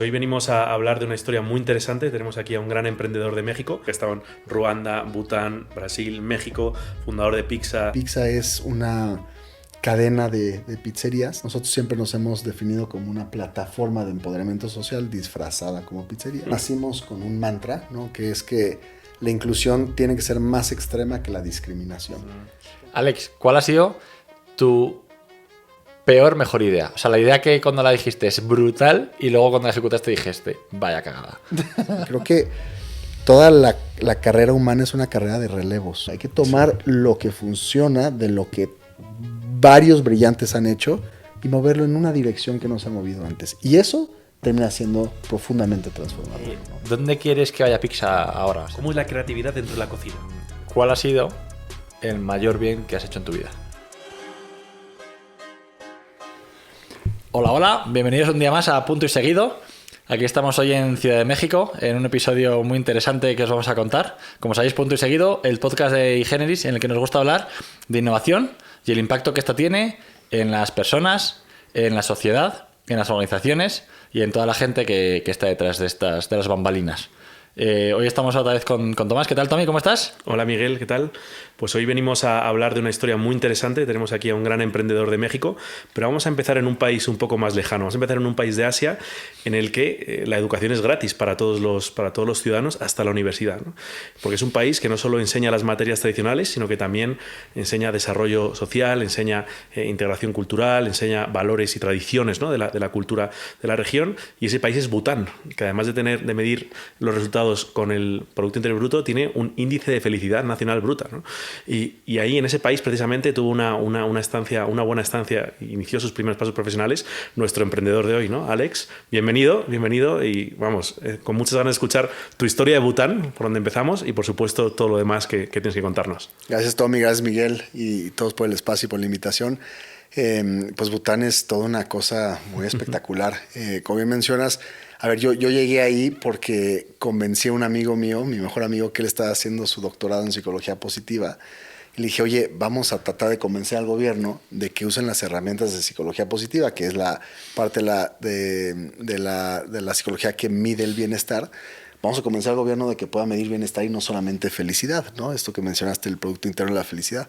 Hoy venimos a hablar de una historia muy interesante. Tenemos aquí a un gran emprendedor de México, que ha estado en Ruanda, Bután, Brasil, México, fundador de Pizza. Pizza es una cadena de pizzerías. Nosotros siempre nos hemos definido como una plataforma de empoderamiento social disfrazada como pizzería. Nacimos con un mantra, ¿no? Que es que la inclusión tiene que ser más extrema que la discriminación. Alex, ¿cuál ha sido tu mejor idea? O sea, la idea que cuando la dijiste es brutal y luego cuando la ejecutaste dijiste, vaya cagada. Creo que toda la carrera humana es una carrera de relevos. Hay que tomar lo que funciona de lo que varios brillantes han hecho y moverlo en una dirección que no se ha movido antes. Y eso termina siendo profundamente transformador, ¿no? ¿Dónde quieres que vaya Pizza ahora? ¿Cómo es la creatividad dentro de la cocina? ¿Cuál ha sido el mayor bien que has hecho en tu vida? Hola, hola, bienvenidos un día más a Punto y Seguido. Aquí estamos hoy en Ciudad de México en un episodio muy interesante que os vamos a contar. Como sabéis, Punto y Seguido, el podcast de iGeneris en el que nos gusta hablar de innovación y el impacto que esta tiene en las personas, en la sociedad, en las organizaciones y en toda la gente que está detrás de las bambalinas. Hoy estamos otra vez con Tomás. ¿Qué tal, Tommy? ¿Cómo estás? Hola, Miguel, ¿qué tal? Pues hoy venimos a hablar de una historia muy interesante. Tenemos aquí a un gran emprendedor de México, pero vamos a empezar en un país un poco más lejano. Vamos a empezar en un país de Asia en el que la educación es gratis para todos los ciudadanos hasta la universidad, ¿no? Porque es un país que no solo enseña las materias tradicionales, sino que también enseña desarrollo social, enseña integración cultural, enseña valores y tradiciones, ¿no? de la cultura de la región. Y ese país es Bután, que además de medir los resultados con el Producto Interior Bruto, tiene un índice de felicidad nacional bruta, ¿no? Y ahí en ese país precisamente tuvo una buena estancia, inició sus primeros pasos profesionales nuestro emprendedor de hoy, ¿no? Alex, bienvenido y vamos, con muchas ganas de escuchar tu historia de Bután, por donde empezamos y por supuesto todo lo demás que tienes que contarnos. Gracias, Tommy, gracias, Miguel, y todos por el espacio y por la invitación. Pues Bután es toda una cosa muy espectacular. Como bien mencionas, a ver, yo llegué ahí porque convencí a un amigo mío, mi mejor amigo, que él estaba haciendo su doctorado en psicología positiva. Y le dije, oye, vamos a tratar de convencer al gobierno de que usen las herramientas de psicología positiva, que es la parte de la psicología que mide el bienestar. Vamos a convencer al gobierno de que pueda medir bienestar y no solamente felicidad, ¿no? Esto que mencionaste, el Producto Interno de la Felicidad.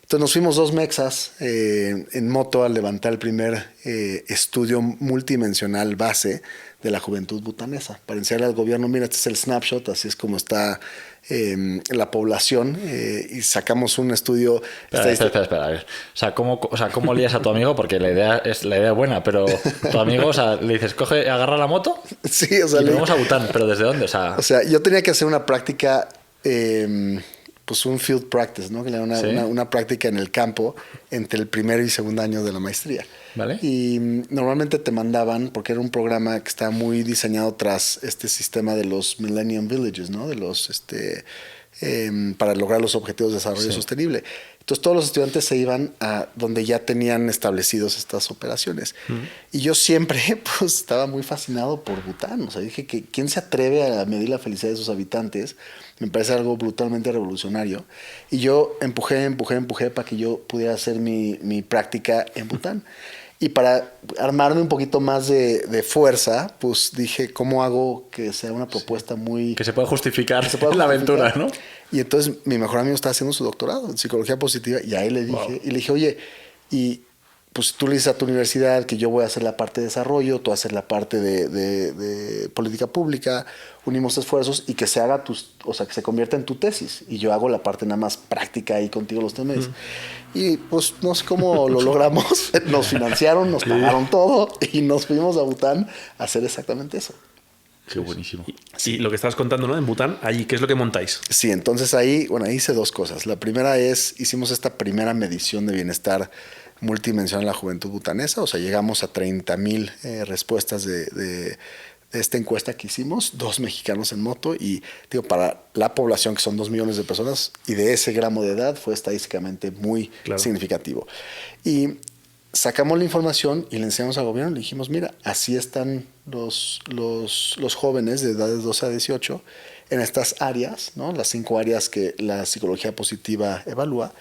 Entonces nos fuimos 2 mexas en moto a levantar el primer estudio multidimensional base de la juventud butanesa, para enseñarle al gobierno, mira, este es el snapshot, así es como está la población, y sacamos un estudio. Espera. A ver. O sea, ¿cómo lías a tu amigo? Porque la idea es buena, pero tu amigo, o sea, le dices, agarra la moto, sí, o sea, y vamos a Bután, pero ¿desde dónde? O sea, yo tenía que hacer una práctica, pues un field practice, ¿no? Que era una práctica en el campo entre el primer y segundo año de la maestría. ¿Vale? Y normalmente te mandaban, porque era un programa que está muy diseñado tras este sistema de los Millennium Villages, ¿no? De los, para lograr los objetivos de desarrollo sostenible. Entonces todos los estudiantes se iban a donde ya tenían establecidos estas operaciones. Y yo siempre pues estaba muy fascinado por Bután. O sea, dije que ¿quién se atreve a medir la felicidad de sus habitantes? Me parece algo brutalmente revolucionario. Y yo empujé para que yo pudiera hacer mi práctica en Bután. Y para armarme un poquito más de fuerza, pues dije, ¿cómo hago que sea una propuesta muy... Que se pueda justificar la aventura, ¿no? Y entonces mi mejor amigo estaba haciendo su doctorado en psicología positiva y ahí le dije, oye, y pues tú le dices a tu universidad que yo voy a hacer la parte de desarrollo, tú vas a hacer la parte de política pública, unimos esfuerzos y que se haga o sea, que se convierta en tu tesis. Y yo hago la parte nada más práctica ahí contigo los 3 meses. Y pues no sé cómo lo logramos. Nos financiaron, nos pagaron todo y nos fuimos a Bután a hacer exactamente eso. Qué buenísimo. Y lo que estabas contando, ¿no? En Bután, allí, ¿qué es lo que montáis? Sí, entonces ahí hice 2 cosas. La primera hicimos esta primera medición de bienestar multidimensional en la juventud butanesa. O sea, llegamos a 30,000 respuestas de esta encuesta que hicimos, 2 mexicanos en moto, y digo, para la población que son 2 millones de personas y de ese gramo de edad fue estadísticamente muy significativo. Y sacamos la información y le enseñamos al gobierno. Le dijimos, mira, así están los jóvenes de edades 12 a 18 en estas áreas, ¿no? Las 5 áreas que la psicología positiva evalúa,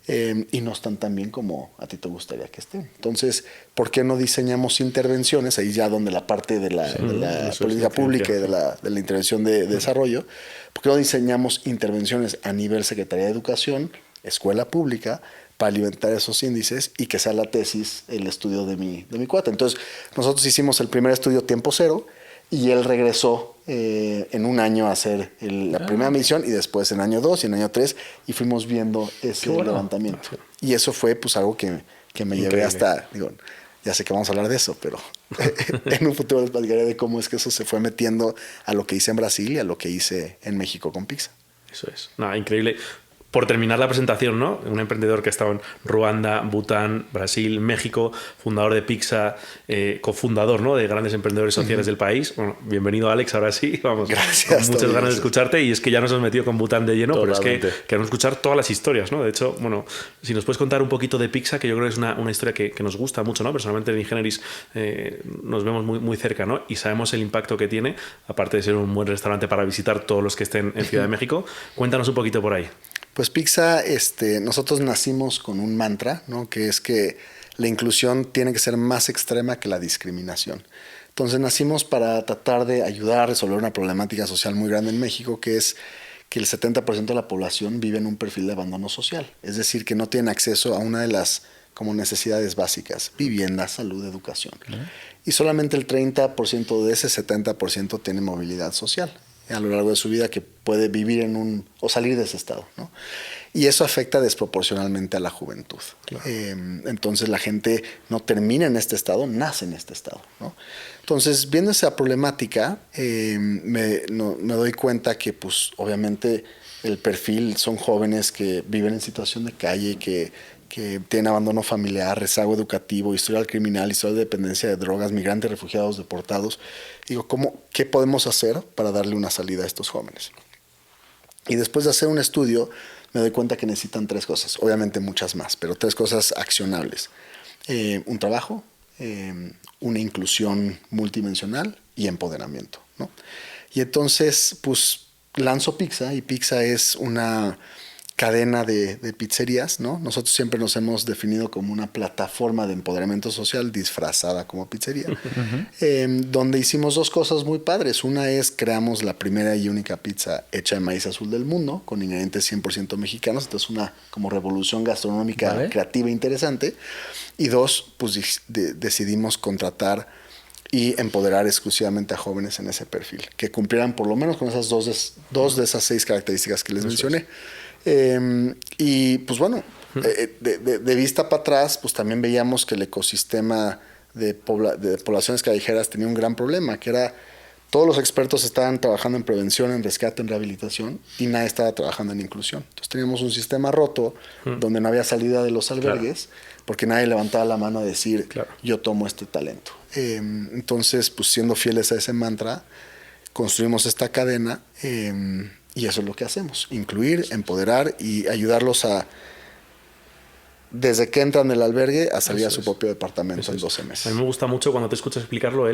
y no están tan bien como a ti te gustaría que estén. Entonces, ¿por qué no diseñamos intervenciones? Ahí ya donde la parte de la política pública y de la intervención de desarrollo. ¿Por qué no diseñamos intervenciones a nivel Secretaría de Educación, escuela pública, para alimentar esos índices y que sea la tesis, el estudio de mi cuate? Entonces, nosotros hicimos el primer estudio tiempo cero y él regresó en un año a hacer la primera medición y después en año 2 y en año 3 y fuimos viendo ese levantamiento. Y eso fue pues algo que me llevé hasta, digo, ya sé que vamos a hablar de eso, pero en un futuro les platicaré de cómo es que eso se fue metiendo a lo que hice en Brasil y a lo que hice en México con Pixa. Eso es. Nada, increíble. Por terminar la presentación, ¿no? Un emprendedor que ha estado en Ruanda, Bután, Brasil, México, fundador de Pixa, cofundador, ¿no? De grandes emprendedores sociales del país. Bueno, bienvenido, Alex, ahora sí. Vamos, gracias, con muchas ganas de escucharte, y es que ya nos hemos metido con Bután de lleno, Totalmente. pero es que queremos escuchar todas las historias, ¿no? De hecho, bueno, si nos puedes contar un poquito de Pixa, que yo creo que es una historia que nos gusta mucho, ¿no? Personalmente en Ingenieris nos vemos muy cerca, ¿no? Y sabemos el impacto que tiene, aparte de ser un buen restaurante para visitar todos los que estén en Ciudad de México. Cuéntanos un poquito por ahí. Pues Pixa, nosotros nacimos con un mantra, ¿no? Que es que la inclusión tiene que ser más extrema que la discriminación. Entonces nacimos para tratar de ayudar a resolver una problemática social muy grande en México, que es que el 70% de la población vive en un perfil de abandono social. Es decir, que no tienen acceso a una de las como necesidades básicas: vivienda, salud, educación. Y solamente el 30% de ese 70% tiene movilidad social a lo largo de su vida, que puede vivir o salir de ese estado, ¿no? Y eso afecta desproporcionalmente a la juventud. Claro. Entonces la gente no termina en este estado, nace en este estado, ¿no? Entonces, viendo esa problemática, me doy cuenta que, pues, obviamente el perfil son jóvenes que viven en situación de calle, que tienen abandono familiar, rezago educativo, historial criminal, historial de dependencia de drogas, migrantes, refugiados, deportados. Digo, ¿qué podemos hacer para darle una salida a estos jóvenes? Y después de hacer un estudio, me doy cuenta que necesitan 3 cosas, obviamente muchas más, pero 3 cosas accionables: un trabajo, una inclusión multidimensional y empoderamiento, ¿no? Y entonces, pues, lanzo Pixa, y Pixa es una cadena de pizzerías, ¿no? Nosotros siempre nos hemos definido como una plataforma de empoderamiento social disfrazada como pizzería, donde hicimos 2 cosas muy padres. Una es, creamos la primera y única pizza hecha de maíz azul del mundo, con ingredientes 100% mexicanos. Entonces, una como revolución gastronómica creativa e interesante. Y 2, pues decidimos contratar y empoderar exclusivamente a jóvenes en ese perfil, que cumplieran por lo menos con esas dos de esas 6 características que les mencioné. Y pues bueno, de vista para atrás, pues también veíamos que el ecosistema de poblaciones callejeras tenía un gran problema, que era: todos los expertos estaban trabajando en prevención, en rescate, en rehabilitación, y nadie estaba trabajando en inclusión. Entonces teníamos un sistema roto donde no había salida de los albergues, porque nadie levantaba la mano a decir, yo tomo este talento. Entonces, pues siendo fieles a ese mantra, construimos esta cadena, y eso es lo que hacemos: incluir, empoderar y ayudarlos desde que entran del albergue a salir a su propio departamento en 12 meses. A mí me gusta mucho cuando te escuchas explicarlo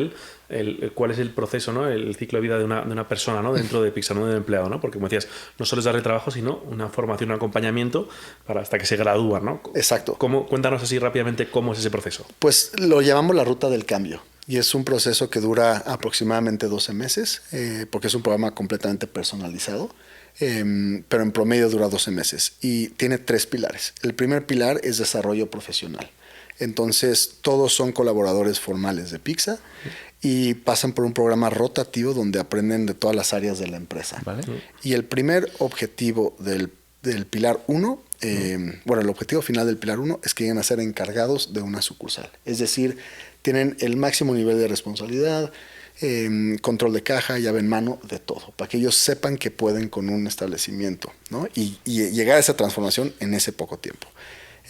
cuál es el proceso, ¿no? El ciclo de vida de una persona, ¿no? Dentro de Pixa, no del empleado, ¿no? Porque, como decías, no solo es darle trabajo, sino una formación, un acompañamiento hasta que se gradúan, ¿no? Exacto. Cuéntanos así rápidamente cómo es ese proceso. Pues lo llamamos la ruta del cambio. Y es un proceso que dura aproximadamente 12 meses, porque es un programa completamente personalizado, pero en promedio dura 12 meses. Y tiene 3 pilares. El primer pilar es desarrollo profesional. Entonces, todos son colaboradores formales de Pixa y pasan por un programa rotativo donde aprenden de todas las áreas de la empresa. ¿Vale? Y el primer objetivo del pilar 1, el objetivo final del pilar 1 es que lleguen a ser encargados de una sucursal. Es decir, tienen el máximo nivel de responsabilidad, control de caja, llave en mano, de todo, para que ellos sepan que pueden con un establecimiento, ¿no? Y llegar a esa transformación en ese poco tiempo.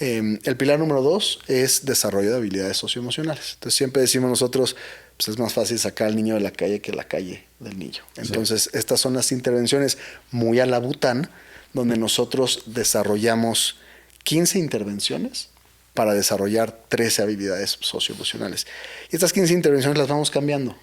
El pilar número 2 es desarrollo de habilidades socioemocionales. Entonces siempre decimos nosotros, pues es más fácil sacar al niño de la calle que la calle del niño. Entonces estas son las intervenciones muy a la Bután, donde nosotros desarrollamos 15 intervenciones para desarrollar 13 habilidades socioemocionales. Y estas 15 intervenciones las vamos cambiando.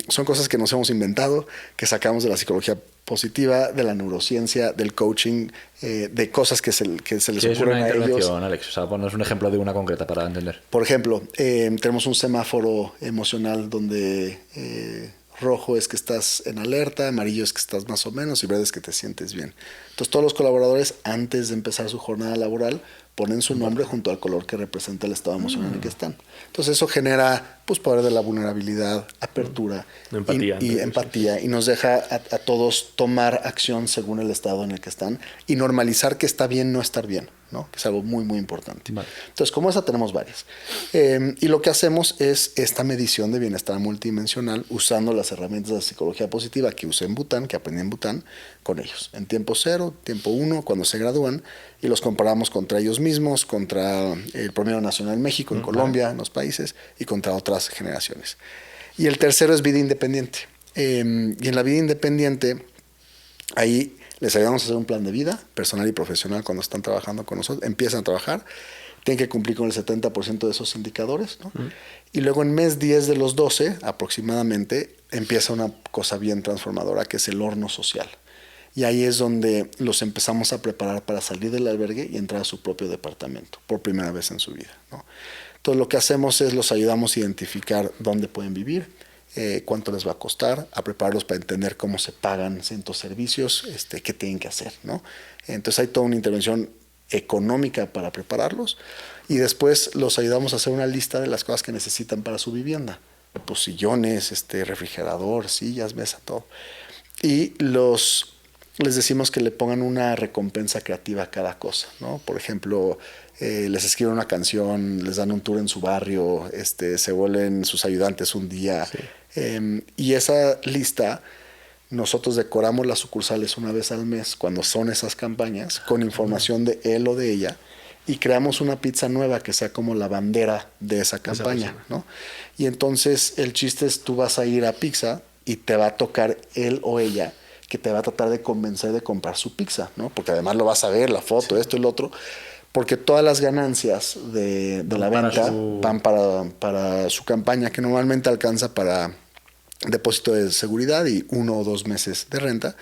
Son cosas que nos hemos inventado, que sacamos de la psicología positiva, de la neurociencia, del coaching, de cosas que se les ocurren a ellos. ¿Qué es una intervención, Alex? O sea, ponos un ejemplo de una concreta para entender. Por ejemplo, tenemos un semáforo emocional donde rojo es que estás en alerta, amarillo es que estás más o menos y verde es que te sientes bien. Entonces todos los colaboradores antes de empezar su jornada laboral ponen su nombre junto al color que representa el estado emocional en el que están. Entonces eso genera pues poder de la vulnerabilidad, apertura y empatía y nos deja a todos tomar acción según el estado en el que están y normalizar que está bien no estar bien, ¿no? Que es algo muy muy importante. Vale. Entonces como esa tenemos varias. Y lo que hacemos es esta medición de bienestar multidimensional usando las herramientas de psicología positiva que usé en Bután, que aprendí en Bután, con ellos. En tiempo 0, tiempo 1, cuando se gradúan y los comparamos contra ellos mismos, contra el promedio nacional en México, en Colombia, en los países y contra otras generaciones. Y el tercero es vida independiente. Y en la vida independiente, ahí les ayudamos a hacer un plan de vida personal y profesional cuando están trabajando con nosotros. Empiezan a trabajar, tienen que cumplir con el 70% de esos indicadores, ¿no? Y luego en mes 10 de los 12 aproximadamente empieza una cosa bien transformadora que es el horno social. Y ahí es donde los empezamos a preparar para salir del albergue y entrar a su propio departamento por primera vez en su vida, ¿no? Entonces lo que hacemos es los ayudamos a identificar dónde pueden vivir, cuánto les va a costar, a prepararlos para entender cómo se pagan ciertos servicios, qué tienen que hacer, ¿no? Entonces hay toda una intervención económica para prepararlos y después los ayudamos a hacer una lista de las cosas que necesitan para su vivienda. Pues sillones, refrigerador, sillas, mesa, todo. Y les decimos que le pongan una recompensa creativa a cada cosa, ¿no? Por ejemplo, les escriben una canción, les dan un tour en su barrio, se vuelven sus ayudantes un día. Sí. Y esa lista, nosotros decoramos las sucursales una vez al mes, cuando son esas campañas, con información de él o de ella, y creamos una pizza nueva que sea como la bandera de esa campaña, ¿no? Y entonces el chiste es, tú vas a ir a pizza y te va a tocar él o ella, que te va a tratar de convencer de comprar su pizza, ¿no? Porque además lo vas a ver, la foto, esto y lo otro, porque todas las ganancias de la venta van para su campaña, que normalmente alcanza para depósito de seguridad y 1 o 2 meses de renta.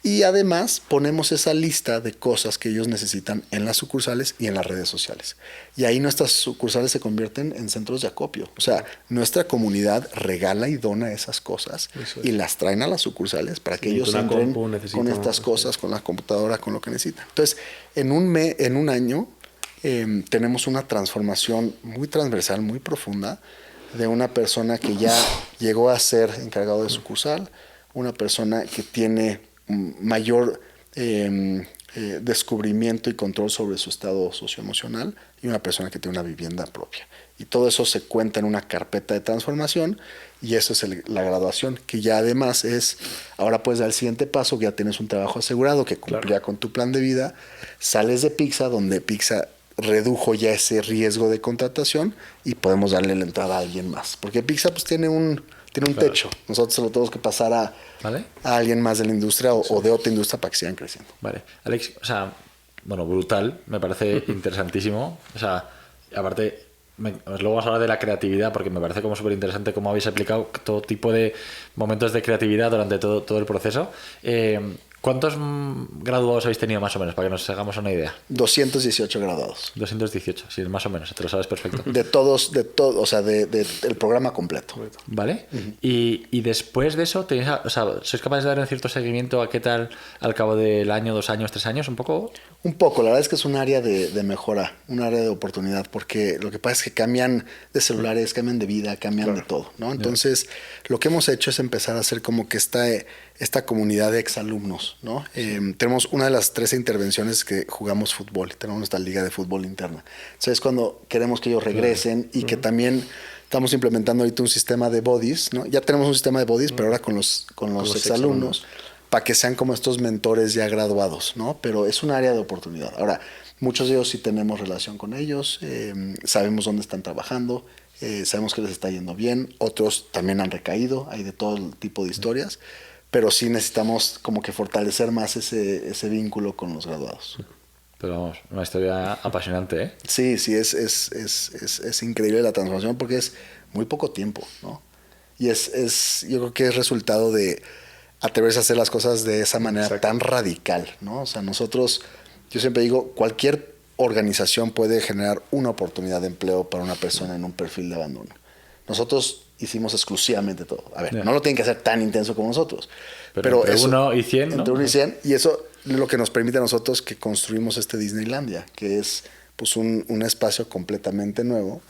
Y además ponemos esa lista de cosas que ellos necesitan en las sucursales y en las redes sociales. Y ahí nuestras sucursales se convierten en centros de acopio. O sea, nuestra comunidad regala y dona esas cosas y las traen a las sucursales para que ellos entren con estas cosas, con la computadora, con lo que necesitan. Entonces, en un año tenemos una transformación muy transversal, muy profunda de una persona que ya llegó a ser encargado de sucursal, una persona que tiene mayor descubrimiento y control sobre su estado socioemocional y una persona que tiene una vivienda propia. Y todo eso se cuenta en una carpeta de transformación y eso es la graduación, que ya además es, ahora puedes dar el siguiente paso, que ya tienes un trabajo asegurado que cumplía con tu plan de vida, sales de Pixa, donde Pixa redujo ya ese riesgo de contratación y podemos darle la entrada a alguien más. Porque Pixa pues tiene un techo. Nosotros lo tenemos que pasar a alguien más de la industria o de otra industria para que sigan creciendo. Vale. Alex, o sea, bueno, brutal, me parece interesantísimo. O sea, aparte, luego vamos a hablar de la creatividad porque me parece como súper interesante cómo habéis aplicado todo tipo de momentos de creatividad durante todo el proceso. ¿Cuántos graduados habéis tenido más o menos, para que nos hagamos una idea? 218 graduados. 218, sí, más o menos, te lo sabes perfecto. De todos, o sea, del programa completo. ¿Vale? Y después de eso, ¿sois capaces de dar un cierto seguimiento a qué tal al cabo del año, 2 años, 3 años, un poco? Un poco, la verdad es que es un área de mejora, un área de oportunidad, porque lo que pasa es que cambian de celulares, cambian de vida, cambian de todo, ¿no? Entonces, lo que hemos hecho es empezar a hacer como que esta comunidad de exalumnos, ¿no? Tenemos una de las 13 intervenciones que jugamos fútbol, tenemos nuestra liga de fútbol interna. Entonces, cuando queremos que ellos regresen y que también estamos implementando ahorita un sistema de buddies, ¿no? Ya tenemos un sistema de buddies, pero ahora con los exalumnos, para que sean como estos mentores ya graduados, ¿no? Pero es un área de oportunidad. Ahora, muchos de ellos sí tenemos relación con ellos, sabemos dónde están trabajando, sabemos que les está yendo bien, otros también han recaído, hay de todo tipo de historias, pero sí necesitamos como que fortalecer más ese vínculo con los graduados. Pero vamos, una historia apasionante, ¿eh? Sí, sí, es increíble la transformación porque es muy poco tiempo, ¿no? Y yo creo que es resultado de atreverse a hacer las cosas de esa manera Exacto. tan radical, ¿no? O sea, nosotros, yo siempre digo, cualquier organización puede generar una oportunidad de empleo para una persona en un perfil de abandono. Nosotros hicimos exclusivamente todo. A ver, Yeah. no lo tienen que hacer tan intenso como nosotros. Pero entre eso, 1 y 100, ¿no? Entre 1 y 100. Y eso es lo que nos permite a nosotros que construimos este Disneylandia, que es pues un espacio completamente nuevo,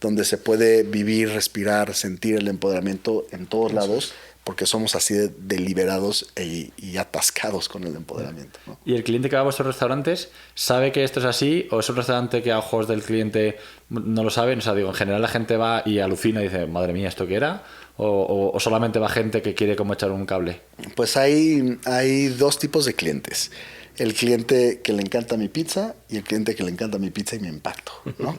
donde se puede vivir, respirar, sentir el empoderamiento en todos lados, porque somos así de deliberados y atascados con el empoderamiento, ¿no? ¿Y el cliente que va a vuestros restaurantes sabe que esto es así? ¿O es un restaurante que a ojos del cliente no lo saben? O sea, digo, en general la gente va y alucina y dice, madre mía, ¿esto qué era? ¿O solamente va gente que quiere como echar un cable? Pues hay dos tipos de clientes. El cliente que le encanta mi pizza y el cliente que le encanta mi pizza y mi impacto, ¿no?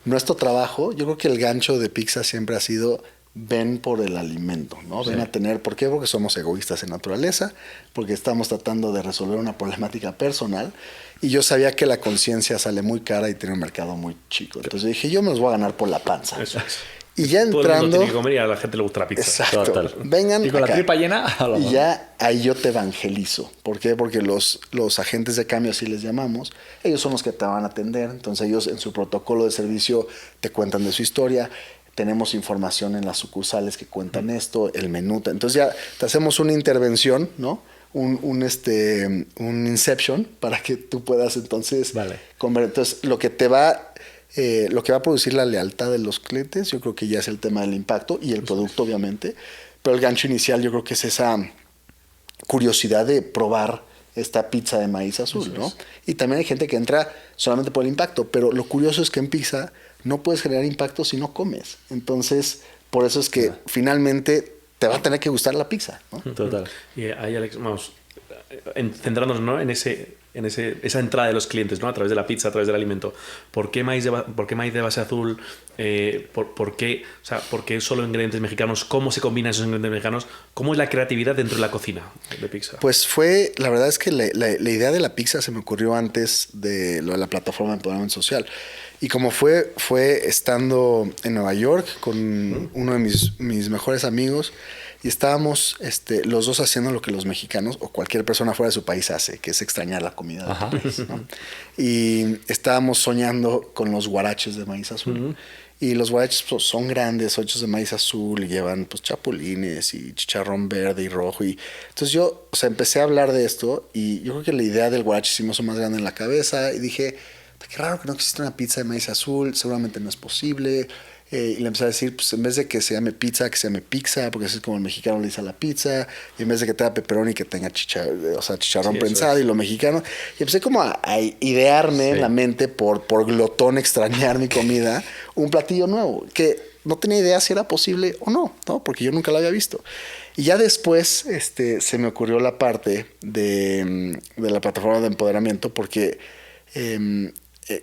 Nuestro trabajo, yo creo que el gancho de Pizza siempre ha sido ven por el alimento, ¿no? Ven Sí. a tener, ¿por qué? Porque somos egoístas en naturaleza, porque estamos tratando de resolver una problemática personal y yo sabía que la conciencia sale muy cara y tiene un mercado muy chico. Entonces dije, yo me los voy a ganar por la panza. Eso es. Y ya Todo el mundo entrando... tiene que comer y a la gente le gusta la pizza. Exacto. Total. Vengan Y con acá. la tripa llena, a lo Y mejor. ya ahí yo te evangelizo. ¿Por qué? Porque los agentes de cambio, así les llamamos, ellos son los que te van a atender. Entonces ellos en su protocolo de servicio te cuentan de su historia. Tenemos información en las sucursales que cuentan esto, el menú. Entonces ya te hacemos una intervención, ¿no? Un inception para que tú puedas entonces Vale. Entonces lo que va a producir la lealtad de los clientes, yo creo que ya es el tema del impacto y el producto, obviamente. Pero el gancho inicial, yo creo que es esa curiosidad de probar esta pizza de maíz azul, ¿no? Y también hay gente que entra solamente por el impacto, pero lo curioso es que en pizza no puedes generar impacto si no comes. Entonces, por eso es que finalmente te va a tener que gustar la pizza, ¿no? Total. Y ahí, Alex, vamos, centrándonos, ¿no? en esa entrada de los clientes, ¿no? A través de la pizza, a través del alimento. ¿Por qué maíz de base azul? ¿Por qué solo ingredientes mexicanos? ¿Cómo se combinan esos ingredientes mexicanos? ¿Cómo es la creatividad dentro de la cocina de pizza? Pues la verdad es que la idea de la pizza se me ocurrió antes de lo de la plataforma de empoderamiento social. Y como fue estando en Nueva York con uno de mis mejores amigos, y estábamos los dos haciendo lo que los mexicanos o cualquier persona fuera de su país hace, que es extrañar la comida de tu país, ¿no? Y estábamos soñando con los guaraches de maíz azul. Y los guaraches pues, son grandes, hechos de maíz azul, y llevan pues chapulines y chicharrón verde y rojo. Y entonces yo, empecé a hablar de esto y yo creo que la idea del guarache se me hizo más grande en la cabeza y dije, qué raro que no existe una pizza de maíz azul, seguramente no es posible. Y le empecé a decir, pues en vez de que se llame pizza, que se llame pizza, porque así es como el mexicano le dice a la pizza, y en vez de que tenga pepperoni, que tenga chicharrón prensado y lo mexicano. Y empecé como a idearme en la mente por glotón extrañar mi comida, un platillo nuevo, que no tenía idea si era posible o no, ¿no? Porque yo nunca lo había visto. Y ya después se me ocurrió la parte de la plataforma de empoderamiento, porque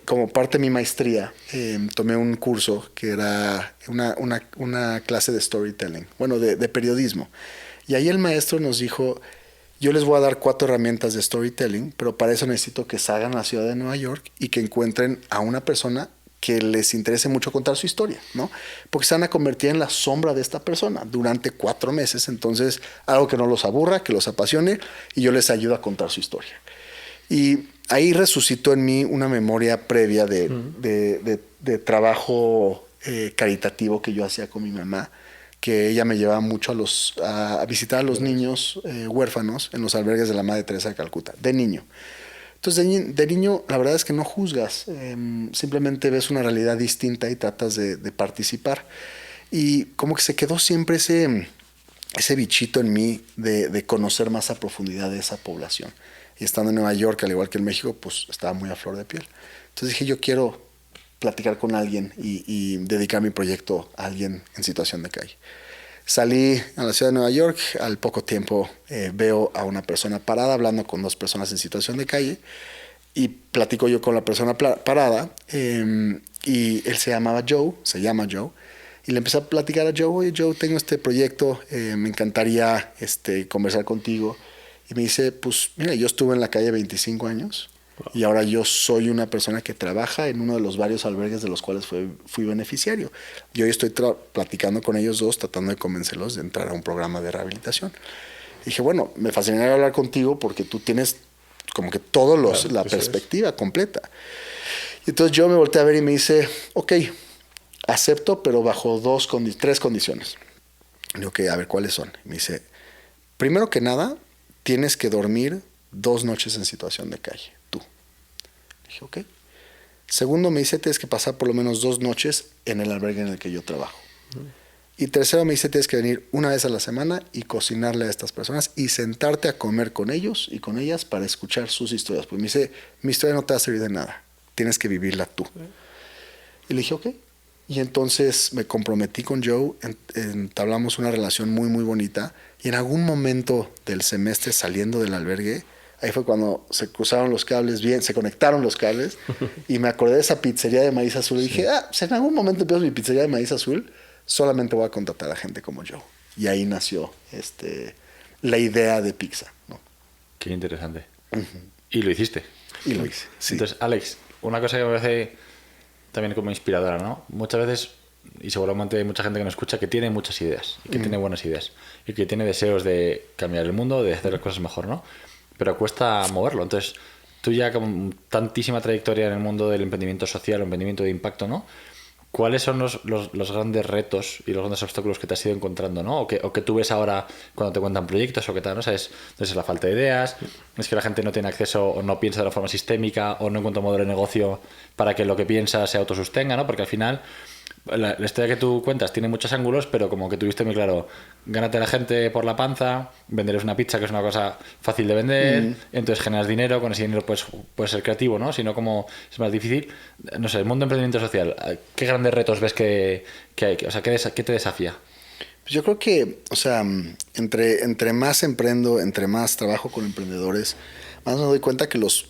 como parte de mi maestría, tomé un curso que era una clase de storytelling, bueno, de periodismo. Y ahí el maestro nos dijo, yo les voy a dar 4 herramientas de storytelling, pero para eso necesito que salgan a la ciudad de Nueva York y que encuentren a una persona que les interese mucho contar su historia, ¿no? Porque se van a convertir en la sombra de esta persona durante 4 meses. Entonces, algo que no los aburra, que los apasione, y yo les ayudo a contar su historia. Y ahí resucitó en mí una memoria previa de trabajo caritativo que yo hacía con mi mamá, que ella me llevaba mucho a visitar a los niños huérfanos en los albergues de la Madre Teresa de Calcuta, de niño. Entonces, de niño, la verdad es que no juzgas, simplemente ves una realidad distinta y tratas de participar. Y como que se quedó siempre ese bichito en mí de conocer más a profundidad de esa población. Y estando en Nueva York, al igual que en México, pues estaba muy a flor de piel. Entonces dije, yo quiero platicar con alguien y dedicar mi proyecto a alguien en situación de calle. Salí a la ciudad de Nueva York, al poco tiempo veo a una persona parada hablando con 2 personas en situación de calle y platico yo con la persona parada y él se llama Joe, y le empecé a platicar a Joe, oye Joe, tengo este proyecto, me encantaría conversar contigo. Y me dice, pues mira, yo estuve en la calle 25 años Y ahora yo soy una persona que trabaja en uno de los varios albergues de los cuales fui beneficiario. Y hoy estoy platicando con ellos dos, tratando de convencerlos de entrar a un programa de rehabilitación. Y dije, bueno, me fascinaría hablar contigo porque tú tienes como que la perspectiva completa. Y entonces yo me volteé a ver y me dice, ok, acepto, pero bajo tres condiciones. Y digo, ok, a ver, ¿cuáles son? Y me dice, primero que nada, tienes que dormir 2 noches en situación de calle, tú. Dije, ok. Segundo, me dice, tienes que pasar por lo menos 2 noches en el albergue en el que yo trabajo. Y tercero, me dice, tienes que venir una vez a la semana y cocinarle a estas personas y sentarte a comer con ellos y con ellas para escuchar sus historias. Pues me dice, mi historia no te va a servir de nada, tienes que vivirla tú. Y le dije, ok. Y entonces me comprometí con Joe, entablamos una relación muy, muy bonita. Y en algún momento del semestre, saliendo del albergue, ahí fue cuando se cruzaron los cables bien, se conectaron los cables. Y me acordé de esa pizzería de maíz azul. Y dije, si en algún momento empiezo mi pizzería de maíz azul, solamente voy a contratar a gente como Joe. Y ahí nació la idea de Pizza, ¿no? Qué interesante. Y lo hiciste. Y lo hice, sí. Entonces, Alex, una cosa que me parece también como inspiradora, ¿no? Muchas veces, y seguramente hay mucha gente que nos escucha, que tiene muchas ideas, y que tiene buenas ideas, y que tiene deseos de cambiar el mundo, de hacer las cosas mejor, ¿no? Pero cuesta moverlo. Entonces, tú ya con tantísima trayectoria en el mundo del emprendimiento social, o emprendimiento de impacto, ¿no? ¿Cuáles son los grandes retos y los grandes obstáculos que te has ido encontrando, ¿no? O que tú ves ahora cuando te cuentan proyectos o qué tal, ¿no? ¿Sabes? Entonces, la falta de ideas, es que la gente no tiene acceso o no piensa de la forma sistémica o no encuentra un modelo de negocio para que lo que piensa se autosostenga, ¿no? Porque al final la historia que tú cuentas tiene muchos ángulos, pero como que tuviste muy claro, gánate a la gente por la panza, venderes una pizza, que es una cosa fácil de vender, entonces generas dinero, con ese dinero puedes ser creativo, ¿no? Si no, como es más difícil. No sé, el mundo de emprendimiento social, ¿qué grandes retos ves que hay? O sea, ¿qué te desafía? Pues yo creo que, o sea, entre más emprendo, entre más trabajo con emprendedores, más me doy cuenta que los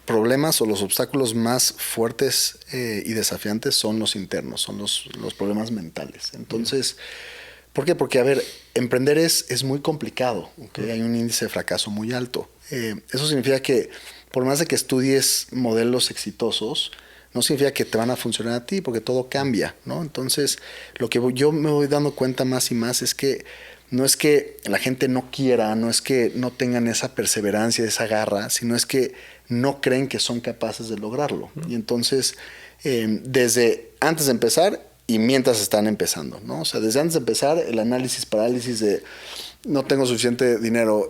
problemas o los obstáculos más fuertes y desafiantes son los internos, son los problemas mentales. Entonces, ¿por qué? Porque, a ver, emprender es muy complicado, ¿okay? Hay un índice de fracaso muy alto. Eso significa que por más de que estudies modelos exitosos, no significa que te van a funcionar a ti, porque todo cambia, ¿no? Entonces, lo que yo me voy dando cuenta más y más es que no es que la gente no quiera, no es que no tengan esa perseverancia, esa garra, sino es que no creen que son capaces de lograrlo. Y entonces, desde antes de empezar y mientras están empezando, ¿no? O sea, desde antes de empezar, el análisis parálisis de no tengo suficiente dinero,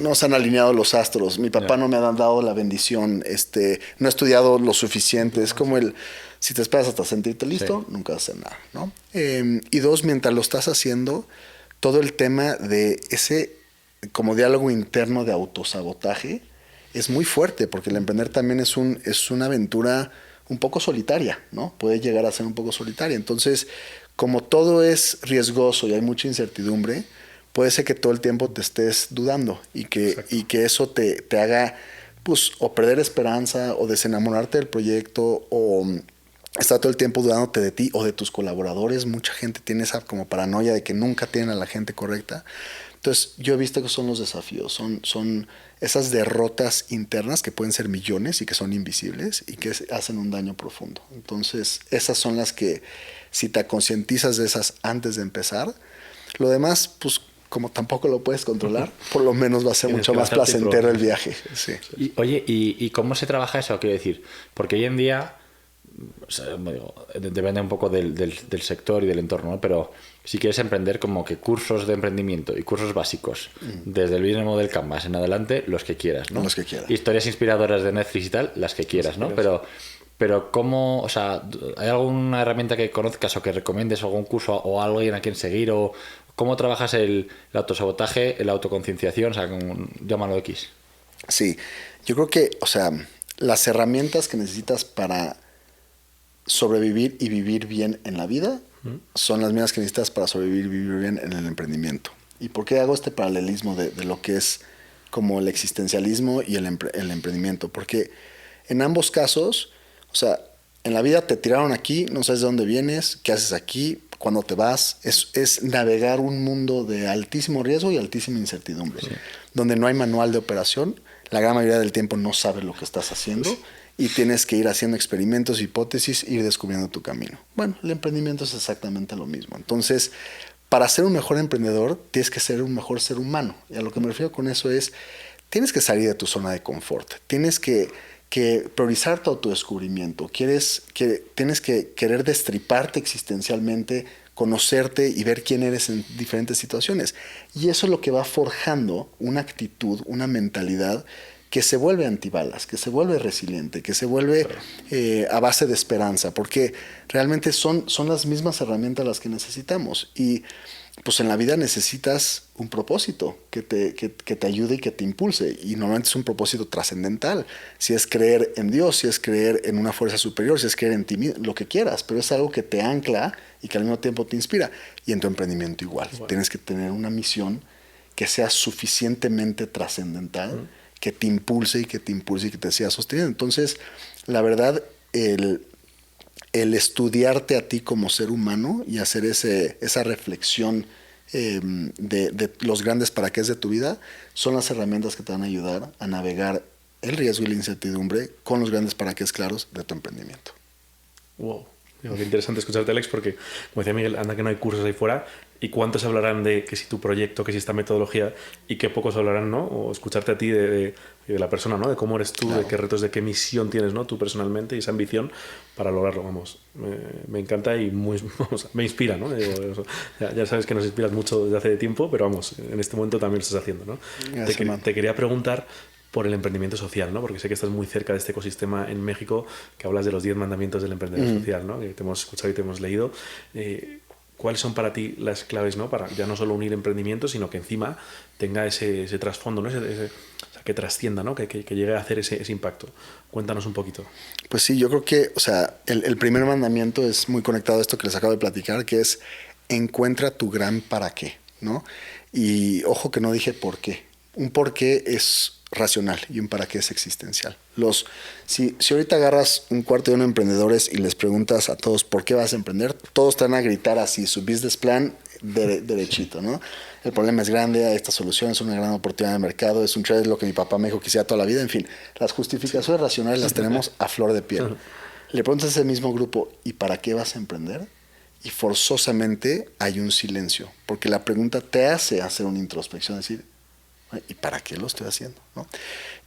no se han alineado los astros, mi papá no me ha dado la bendición, no he estudiado lo suficiente. Es como si te esperas hasta sentirte listo, nunca vas a hacer nada, ¿no? Y dos, mientras lo estás haciendo, todo el tema de ese como diálogo interno de autosabotaje es muy fuerte, porque el emprender también es una aventura un poco solitaria, ¿no? Puede llegar a ser un poco solitaria. Entonces, como todo es riesgoso y hay mucha incertidumbre, puede ser que todo el tiempo te estés dudando y que eso te haga, pues, o perder esperanza o desenamorarte del proyecto o estar todo el tiempo dudándote de ti o de tus colaboradores. Mucha gente tiene esa como paranoia de que nunca tienen a la gente correcta. Entonces, yo he visto que son los desafíos, son esas derrotas internas que pueden ser millones y que son invisibles y que hacen un daño profundo. Entonces, esas son las que, si te concientizas de esas antes de empezar, lo demás, pues, como tampoco lo puedes controlar, por lo menos va a ser mucho más placentero el viaje. Sí. Y, oye, ¿y cómo se trabaja eso? Quiero decir, porque hoy en día, o sea, depende un poco del sector y del entorno, ¿no? Pero si quieres emprender, como que cursos de emprendimiento y cursos básicos, desde el Business Model Canvas en adelante, los que quieras, ¿no? Los que quieras. Historias inspiradoras de Netflix y tal, las que quieras, ¿no? Pero ¿cómo, o sea, hay alguna herramienta que conozcas o que recomiendes, o algún curso o alguien a quien seguir, o cómo trabajas el autosabotaje, la autoconcienciación, o sea, llámalo X? Sí, yo creo que, o sea, las herramientas que necesitas para sobrevivir y vivir bien en la vida son las mismas que necesitas para sobrevivir y vivir bien en el emprendimiento. ¿Y por qué hago este paralelismo de lo que es como el existencialismo y el emprendimiento? Porque en ambos casos, o sea, en la vida te tiraron aquí, no sabes de dónde vienes, qué haces aquí, cuándo te vas. Es navegar un mundo de altísimo riesgo y altísima incertidumbre, donde no hay manual de operación. la gran mayoría del tiempo no sabes lo que estás haciendo y tienes que ir haciendo experimentos, hipótesis, ir descubriendo tu camino. Bueno, el emprendimiento es exactamente lo mismo. Entonces, para ser un mejor emprendedor, tienes que ser un mejor ser humano. Y a lo que me refiero con eso es, tienes que salir de tu zona de confort. Tienes que priorizar tu autodescubrimiento. Tienes que querer destriparte existencialmente, conocerte y ver quién eres en diferentes situaciones. Y eso es lo que va forjando una actitud, una mentalidad que se vuelve antibalas, que se vuelve resiliente, que se vuelve a base de esperanza, porque realmente son las mismas herramientas las que necesitamos. Y pues en la vida necesitas un propósito que te ayude y que te impulse. Y normalmente es un propósito trascendental. Si es creer en Dios, si es creer en una fuerza superior, si es creer en ti mismo, lo que quieras, pero es algo que te ancla y que al mismo tiempo te inspira. Y en tu emprendimiento igual. Wow. Tienes que tener una misión que sea suficientemente trascendental, que te impulse y que te siga sosteniendo. Entonces, la verdad, el estudiarte a ti como ser humano y hacer esa reflexión de los grandes para qué de tu vida son las herramientas que te van a ayudar a navegar el riesgo y la incertidumbre con los grandes para qué claros de tu emprendimiento. Wow. Qué interesante escucharte, Alex, porque, como decía Miguel, anda que no hay cursos ahí fuera y cuántos hablarán de que si tu proyecto, que si esta metodología y qué pocos hablarán, ¿no? O escucharte a ti de la persona, ¿no? De cómo eres tú, claro. De qué retos, de qué misión tienes, ¿no? Tú personalmente y esa ambición para lograrlo, vamos. Me encanta y me inspira, ¿no? Ya sabes que nos inspiras mucho desde hace tiempo, pero vamos, en este momento también lo estás haciendo, ¿no? Te quería preguntar por el emprendimiento social, ¿no? Porque sé que estás muy cerca de este ecosistema en México, que hablas de los 10 mandamientos del emprendedor social, ¿no? Que te hemos escuchado y te hemos leído. ¿Cuáles son para ti las claves, ¿no? Para ya no solo unir emprendimientos, sino que encima tenga ese trasfondo, ¿no? O sea, que trascienda, ¿no? Que llegue a hacer ese impacto. Cuéntanos un poquito. Pues sí, yo creo que, o sea, el primer mandamiento es muy conectado a esto que les acabo de platicar, que es encuentra tu gran para qué, ¿no? Y ojo que no dije por qué. Un por qué es racional y un para qué es existencial. Si ahorita agarras un cuarto de emprendedores y les preguntas a todos por qué vas a emprender, todos te van a gritar así su business plan derechito, ¿no? El problema es grande, esta solución es una gran oportunidad de mercado, es un trade, lo que mi papá me dijo que hacía toda la vida, en fin, las justificaciones racionales las tenemos a flor de piel. Le preguntas a ese mismo grupo, ¿y para qué vas a emprender? Y forzosamente hay un silencio, porque la pregunta te hace hacer una introspección, decir, ¿y para qué lo estoy haciendo? ¿No?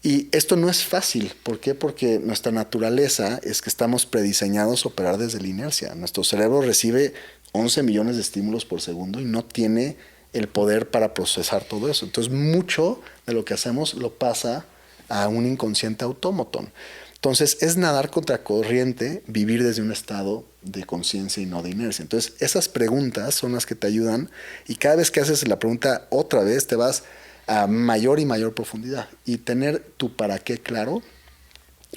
Y esto no es fácil. ¿Por qué? Porque nuestra naturaleza es que estamos prediseñados a operar desde la inercia. Nuestro cerebro recibe 11 millones de estímulos por segundo y no tiene el poder para procesar todo eso. Entonces, mucho de lo que hacemos lo pasa a un inconsciente autómaton. Entonces, es nadar contra corriente, vivir desde un estado de conciencia y no de inercia. Entonces, esas preguntas son las que te ayudan y cada vez que haces la pregunta otra vez, te vas a mayor y mayor profundidad. Y tener tu para qué claro.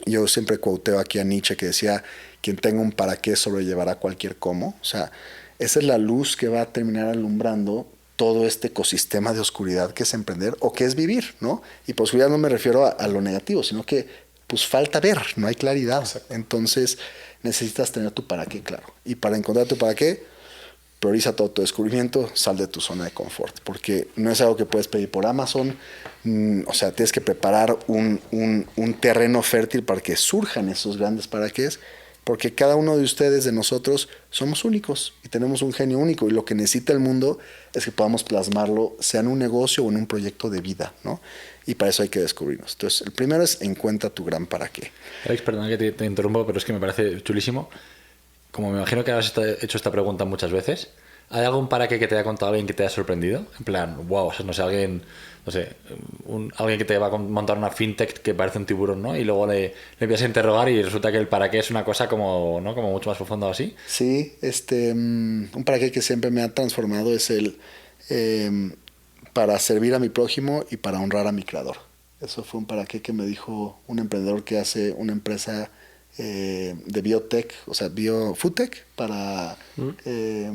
Yo siempre quoteo aquí a Nietzsche que decía, quien tenga un para qué sobrellevará cualquier cómo. O sea, esa es la luz que va a terminar alumbrando todo este ecosistema de oscuridad que es emprender o que es vivir, ¿no? Y por oscuridad no me refiero a lo negativo, sino que pues falta ver, no hay claridad. Exacto. Entonces necesitas tener tu para qué claro. Y para encontrar tu para qué, prioriza todo tu descubrimiento, sal de tu zona de confort, porque no es algo que puedes pedir por Amazon, o sea, tienes que preparar un terreno fértil para que surjan esos grandes para qué, porque cada uno de ustedes, de nosotros, somos únicos y tenemos un genio único y lo que necesita el mundo es que podamos plasmarlo, sea en un negocio o en un proyecto de vida, ¿no? Y para eso hay que descubrirnos. Entonces, el primero es encuentra tu gran para qué. Alex, perdona que te interrumpo, pero es que me parece chulísimo. Como me imagino que has hecho esta pregunta muchas veces, ¿hay algún para qué que te haya contado alguien que te haya sorprendido? En plan, wow, o sea, no sé, alguien que te va a montar una fintech que parece un tiburón, ¿no? Y luego le empiezas a interrogar y resulta que el para qué es una cosa como, ¿no? Como mucho más profunda o así. Sí, un para qué que siempre me ha transformado es el para servir a mi prójimo y para honrar a mi creador. Eso fue un para qué que me dijo un emprendedor que hace una empresa de biotech, o sea, foodtech para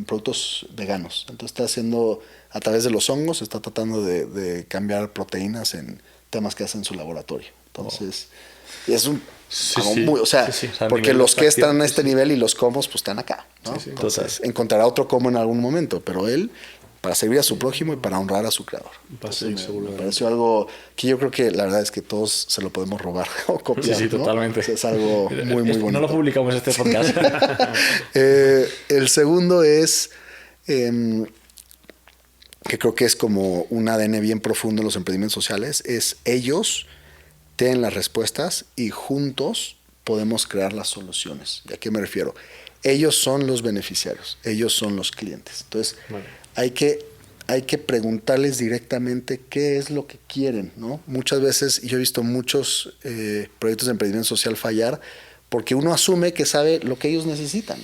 productos veganos. Entonces está haciendo, a través de los hongos, está tratando de cambiar proteínas en temas que hace en su laboratorio. Entonces, es un... Muy, o sea, porque los que están a este nivel y los comos, pues están acá, ¿no? Entonces, encontrará otro como en algún momento, pero él para servir a su prójimo y para honrar a su creador. Me pareció algo que yo creo que la verdad es que todos se lo podemos robar o copiar. Sí, ¿no? totalmente. O sea, es algo muy bonito. No lo publicamos este podcast. El segundo es que creo que es como un ADN bien profundo en los emprendimientos sociales, es ellos tienen las respuestas y juntos podemos crear las soluciones. ¿Y a qué me refiero? Ellos son los beneficiarios, ellos son los clientes. Entonces, hay que preguntarles directamente qué es lo que quieren, ¿no? Muchas veces, yo he visto muchos proyectos de emprendimiento social fallar porque uno asume que sabe lo que ellos necesitan.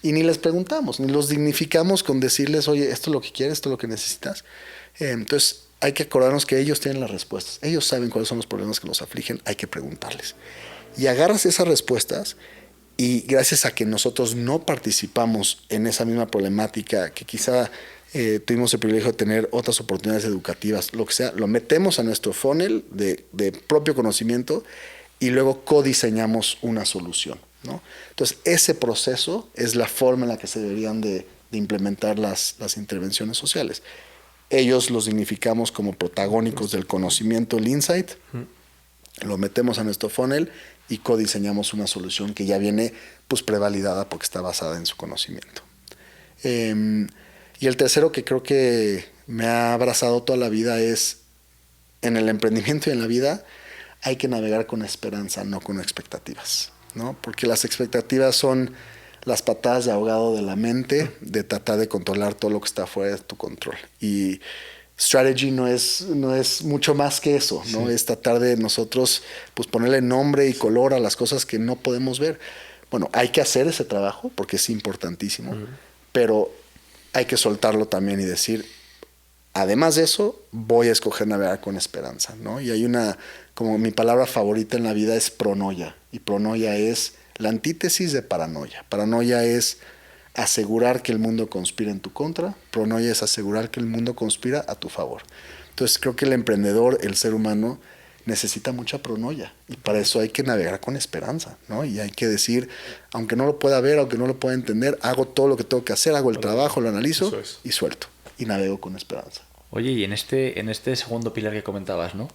Y ni les preguntamos, ni los dignificamos con decirles, oye, esto es lo que quieres, esto es lo que necesitas. Entonces, hay que acordarnos que ellos tienen las respuestas. Ellos saben cuáles son los problemas que nos afligen, hay que preguntarles. Y agarras esas respuestas y gracias a que nosotros no participamos en esa misma problemática, que quizá tuvimos el privilegio de tener otras oportunidades educativas, lo que sea, lo metemos a nuestro funnel de propio conocimiento y luego codiseñamos una solución, ¿no? Entonces, ese proceso es la forma en la que se deberían de implementar las intervenciones sociales. Ellos los significamos como protagónicos del conocimiento, el insight, lo metemos a nuestro funnel y codiseñamos una solución que ya viene pues prevalidada porque está basada en su conocimiento. Y el tercero que creo que me ha abrazado toda la vida es en el emprendimiento y en la vida hay que navegar con esperanza, no con expectativas, ¿no? Porque las expectativas son las patadas de ahogado de la mente, de tratar de controlar todo lo que está fuera de tu control. Y strategy no es mucho más que eso, ¿no? Sí. Es tratar de nosotros pues ponerle nombre y color a las cosas que no podemos ver. Bueno, hay que hacer ese trabajo porque es importantísimo, pero hay que soltarlo también y decir, además de eso, voy a escoger navegar con esperanza, ¿no? Y hay como mi palabra favorita en la vida es pronoia, y pronoia es la antítesis de paranoia. Paranoia es asegurar que el mundo conspira en tu contra. Pronoia es asegurar que el mundo conspira a tu favor. Entonces creo que el emprendedor, el ser humano, necesita mucha pronoia. Y para eso hay que navegar con esperanza, ¿no? Y hay que decir, aunque no lo pueda ver, aunque no lo pueda entender, hago todo lo que tengo que hacer, hago el trabajo, lo analizo y suelto. Y navego con esperanza. Oye, y en este segundo pilar que comentabas, ¿no?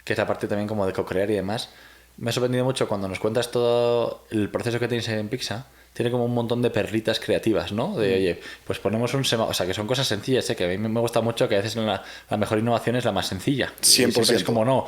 Que es la parte también como de co-crear y demás, me ha sorprendido mucho cuando nos cuentas todo el proceso que tenéis en Pixa. Tiene como un montón de perlitas creativas, ¿no? De, oye, pues ponemos un semáforo. O sea, que son cosas sencillas, ¿eh? Que a mí me gusta mucho que a veces la mejor innovación es la más sencilla. 100%. Es como, no,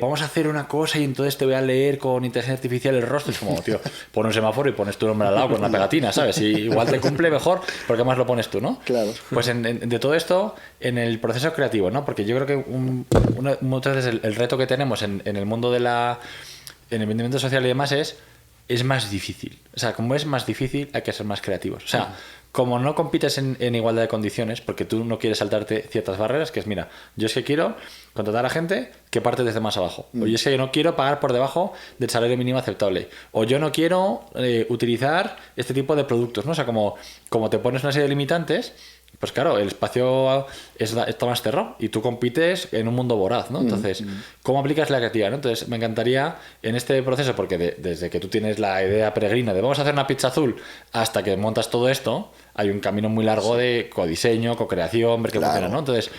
vamos a hacer una cosa y entonces te voy a leer con inteligencia artificial el rostro. Es como, tío, pon un semáforo y pones tu nombre al lado con una pegatina, ¿sabes? Y igual te cumple mejor porque más lo pones tú, ¿no? Claro. Pues de todo esto, en el proceso creativo, ¿no? Porque yo creo que muchas veces el reto que tenemos en el mundo en el emprendimiento social y demás es más difícil. O sea, como es más difícil, hay que ser más creativos. O sea, como no compites en igualdad de condiciones, porque tú no quieres saltarte ciertas barreras, que es, mira, yo es que quiero contratar a gente que parte desde más abajo. O yo es que yo no quiero pagar por debajo del salario mínimo aceptable. O yo no quiero utilizar este tipo de productos, ¿no? O sea, como te pones una serie de limitantes, pues claro, el espacio está más cerrado y tú compites en un mundo voraz, ¿no? Entonces, ¿cómo aplicas la creatividad, ¿no? Entonces, me encantaría en este proceso, porque desde que tú tienes la idea peregrina de vamos a hacer una pizza azul hasta que montas todo esto, hay un camino muy largo de codiseño, co-creación, ver qué funciona, ¿no? Entonces,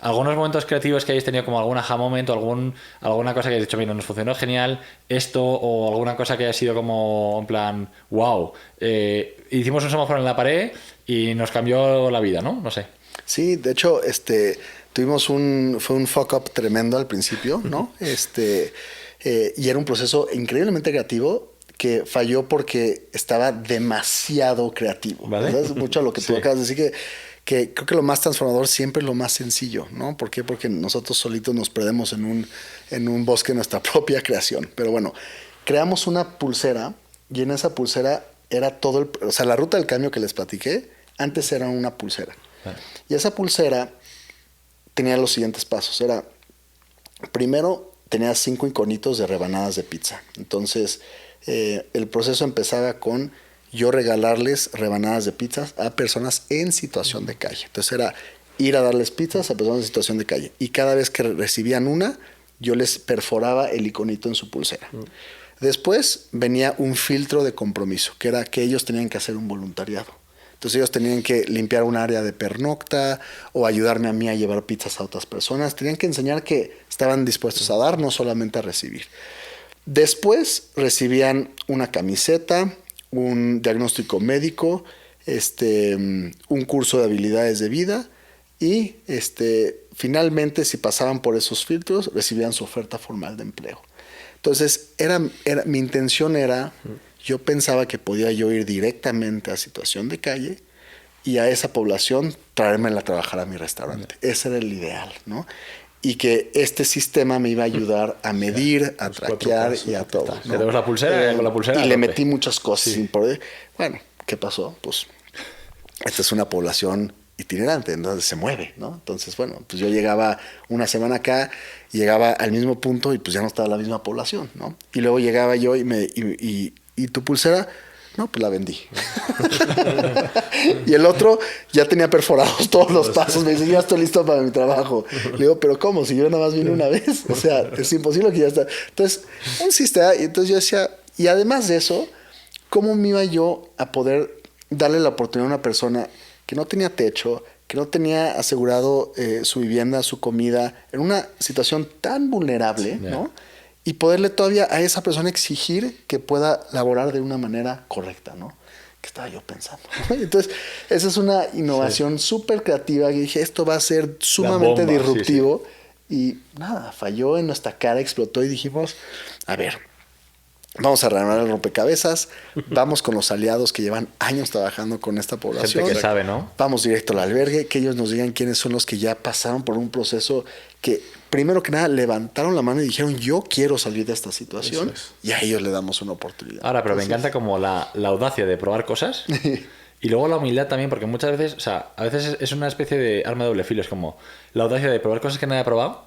algunos momentos creativos que hayáis tenido, como algún aha moment o alguna cosa que hayáis dicho, mira, nos funcionó genial esto, o alguna cosa que haya sido como en plan, wow, hicimos un semáforo en la pared y nos cambió la vida, ¿no? No sé. Sí, de hecho, tuvimos fue un fuck up tremendo al principio, ¿no? Y era un proceso increíblemente creativo que falló porque estaba demasiado creativo. ¿Vale? ¿Sabes? Mucho a lo que tú acabas de decir que creo que lo más transformador siempre es lo más sencillo, ¿no? ¿Por qué? Porque nosotros solitos nos perdemos en un bosque de nuestra propia creación. Pero bueno, creamos una pulsera y en esa pulsera era o sea, la ruta del cambio que les platiqué, antes era una pulsera. Y esa pulsera tenía los siguientes pasos. Primero, tenía 5 iconitos de rebanadas de pizza. Entonces, el proceso empezaba con yo regalarles rebanadas de pizzas a personas en situación de calle. Entonces era ir a darles pizzas a personas en situación de calle. Y cada vez que recibían una, yo les perforaba el iconito en su pulsera. Después venía un filtro de compromiso, que era que ellos tenían que hacer un voluntariado. Entonces ellos tenían que limpiar un área de pernocta o ayudarme a mí a llevar pizzas a otras personas. Tenían que enseñar que estaban dispuestos a dar, no solamente a recibir. Después recibían una camiseta, un diagnóstico médico, un curso de habilidades de vida y finalmente, si pasaban por esos filtros, recibían su oferta formal de empleo. Entonces, mi intención era, yo pensaba que podía yo ir directamente a situación de calle y a esa población traérmela a trabajar a mi restaurante. Ese era el ideal, ¿no? Y que este sistema me iba a ayudar a medir, a traquear y a todo, ¿no? Tenemos la pulsera, con la pulsera. Y le metí muchas cosas sin poder. Bueno, ¿qué pasó? Pues esta es una población itinerante, entonces se mueve, ¿no? Entonces, bueno, pues yo llegaba una semana acá, llegaba al mismo punto y pues ya no estaba la misma población, ¿no? Y luego llegaba yo y tu pulsera, no, pues la vendí. Y el otro ya tenía perforados todos los pasos, me dice, ya estoy listo para mi trabajo. Le digo, pero ¿cómo? Si yo nada más vine una vez, o sea, es imposible que ya está. Entonces, un sistema, y entonces yo decía, y además de eso, ¿cómo me iba yo a poder darle la oportunidad a una persona que no tenía techo, que no tenía asegurado su vivienda, su comida, en una situación tan vulnerable, ¿no? Y poderle todavía a esa persona exigir que pueda laborar de una manera correcta, ¿no? ¿Qué estaba yo pensando? Entonces, esa es una innovación súper creativa que dije, esto va a ser sumamente disruptivo. Y nada, falló en nuestra cara, explotó y dijimos, a ver, vamos a rearmar el rompecabezas, vamos con los aliados que llevan años trabajando con esta población. Gente que sabe, ¿no? Vamos directo al albergue, que ellos nos digan quiénes son los que ya pasaron por un proceso que, primero que nada, levantaron la mano y dijeron, yo quiero salir de esta situación, y a ellos le damos una oportunidad. Ahora, pero entonces, me encanta como la audacia de probar cosas y luego la humildad también, porque muchas veces, o sea, a veces es una especie de arma de doble filo, es como la audacia de probar cosas que nadie ha probado,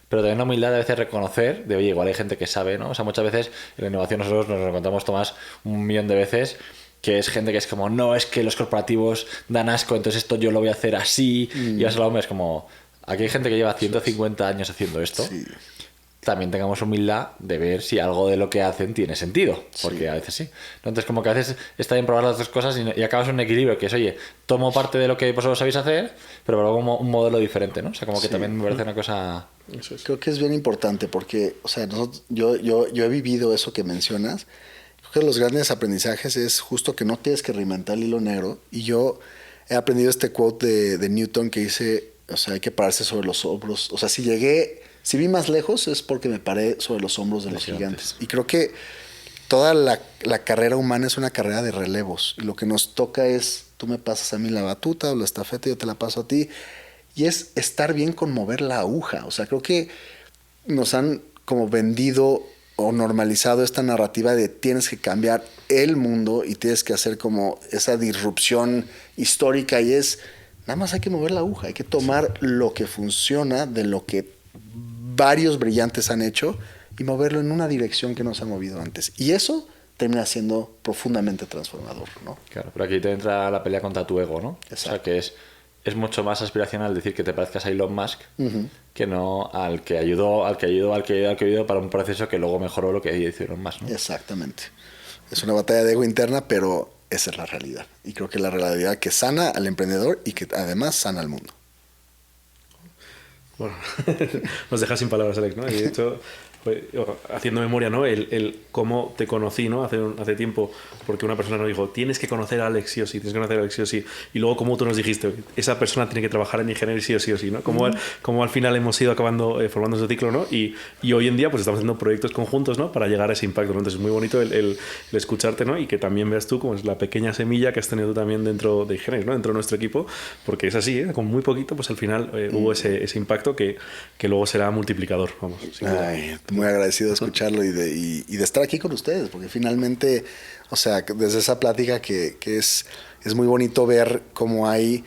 pero también la humildad de a veces reconocer de, oye, igual hay gente que sabe, ¿no? O sea, muchas veces en la innovación nosotros nos lo encontramos, Tomás, 1.000.000 de veces, que es gente que es como, no, es que los corporativos dan asco, entonces esto yo lo voy a hacer así, y vas al hombre, es como, aquí hay gente que lleva 150 años haciendo esto, también tengamos humildad de ver si algo de lo que hacen tiene sentido, porque a veces sí. Entonces, como que a veces está bien probar las dos cosas y acabas en un equilibrio que es, oye, tomo parte de lo que vosotros sabéis hacer, pero luego como un modelo diferente, ¿no? O sea, como que también me parece una cosa... Creo que es bien importante porque, o sea, yo he vivido eso que mencionas. Creo que los grandes aprendizajes es justo que no tienes que reinventar el hilo negro. Y yo he aprendido este quote de Newton que dice, o sea, hay que pararse sobre los hombros. O sea, si vi más lejos es porque me paré sobre los hombros de los gigantes. Y creo que toda la carrera humana es una carrera de relevos. Y lo que nos toca es, tú me pasas a mí la batuta o la estafeta, yo te la paso a ti. Y es estar bien con mover la aguja. O sea, creo que nos han como vendido o normalizado esta narrativa de tienes que cambiar el mundo y tienes que hacer como esa disrupción histórica. Y es, nada más hay que mover la aguja. Hay que tomar lo que funciona de lo que varios brillantes han hecho y moverlo en una dirección que no se ha movido antes. Y eso termina siendo profundamente transformador, ¿no? Claro, pero aquí te entra la pelea contra tu ego, ¿no? Exacto. O sea, que es mucho más aspiracional decir que te parezcas a Elon Musk que no al que ayudó para un proceso que luego mejoró lo que hizo Elon Musk, ¿no? Exactamente. Es una batalla de ego interna, pero esa es la realidad. Y creo que la realidad que sana al emprendedor y que además sana al mundo. Bueno, nos dejas sin palabras, Alex, ¿no? Y de hecho, pues, haciendo memoria, ¿no? El cómo te conocí, ¿no? Hace tiempo, porque una persona nos dijo, tienes que conocer a Alex sí o sí, tienes que conocer a Alex sí o sí. Y luego como tú nos dijiste, esa persona tiene que trabajar en Ingeniería sí o sí, ¿no? Como al final hemos ido acabando formando ese ciclo, ¿no? Y hoy en día pues estamos haciendo proyectos conjuntos, ¿no? Para llegar a ese impacto, ¿no? Entonces es muy bonito el escucharte, ¿no? Y que también veas tú como es la pequeña semilla que has tenido tú también dentro de Ingeniería, ¿no? Dentro de nuestro equipo, porque es así, ¿eh? Con muy poquito, pues al final hubo ese impacto que luego será multiplicador, vamos. Ay, muy agradecido de escucharlo y de estar aquí con ustedes, porque finalmente, o sea, desde esa plática que es muy bonito ver cómo hay,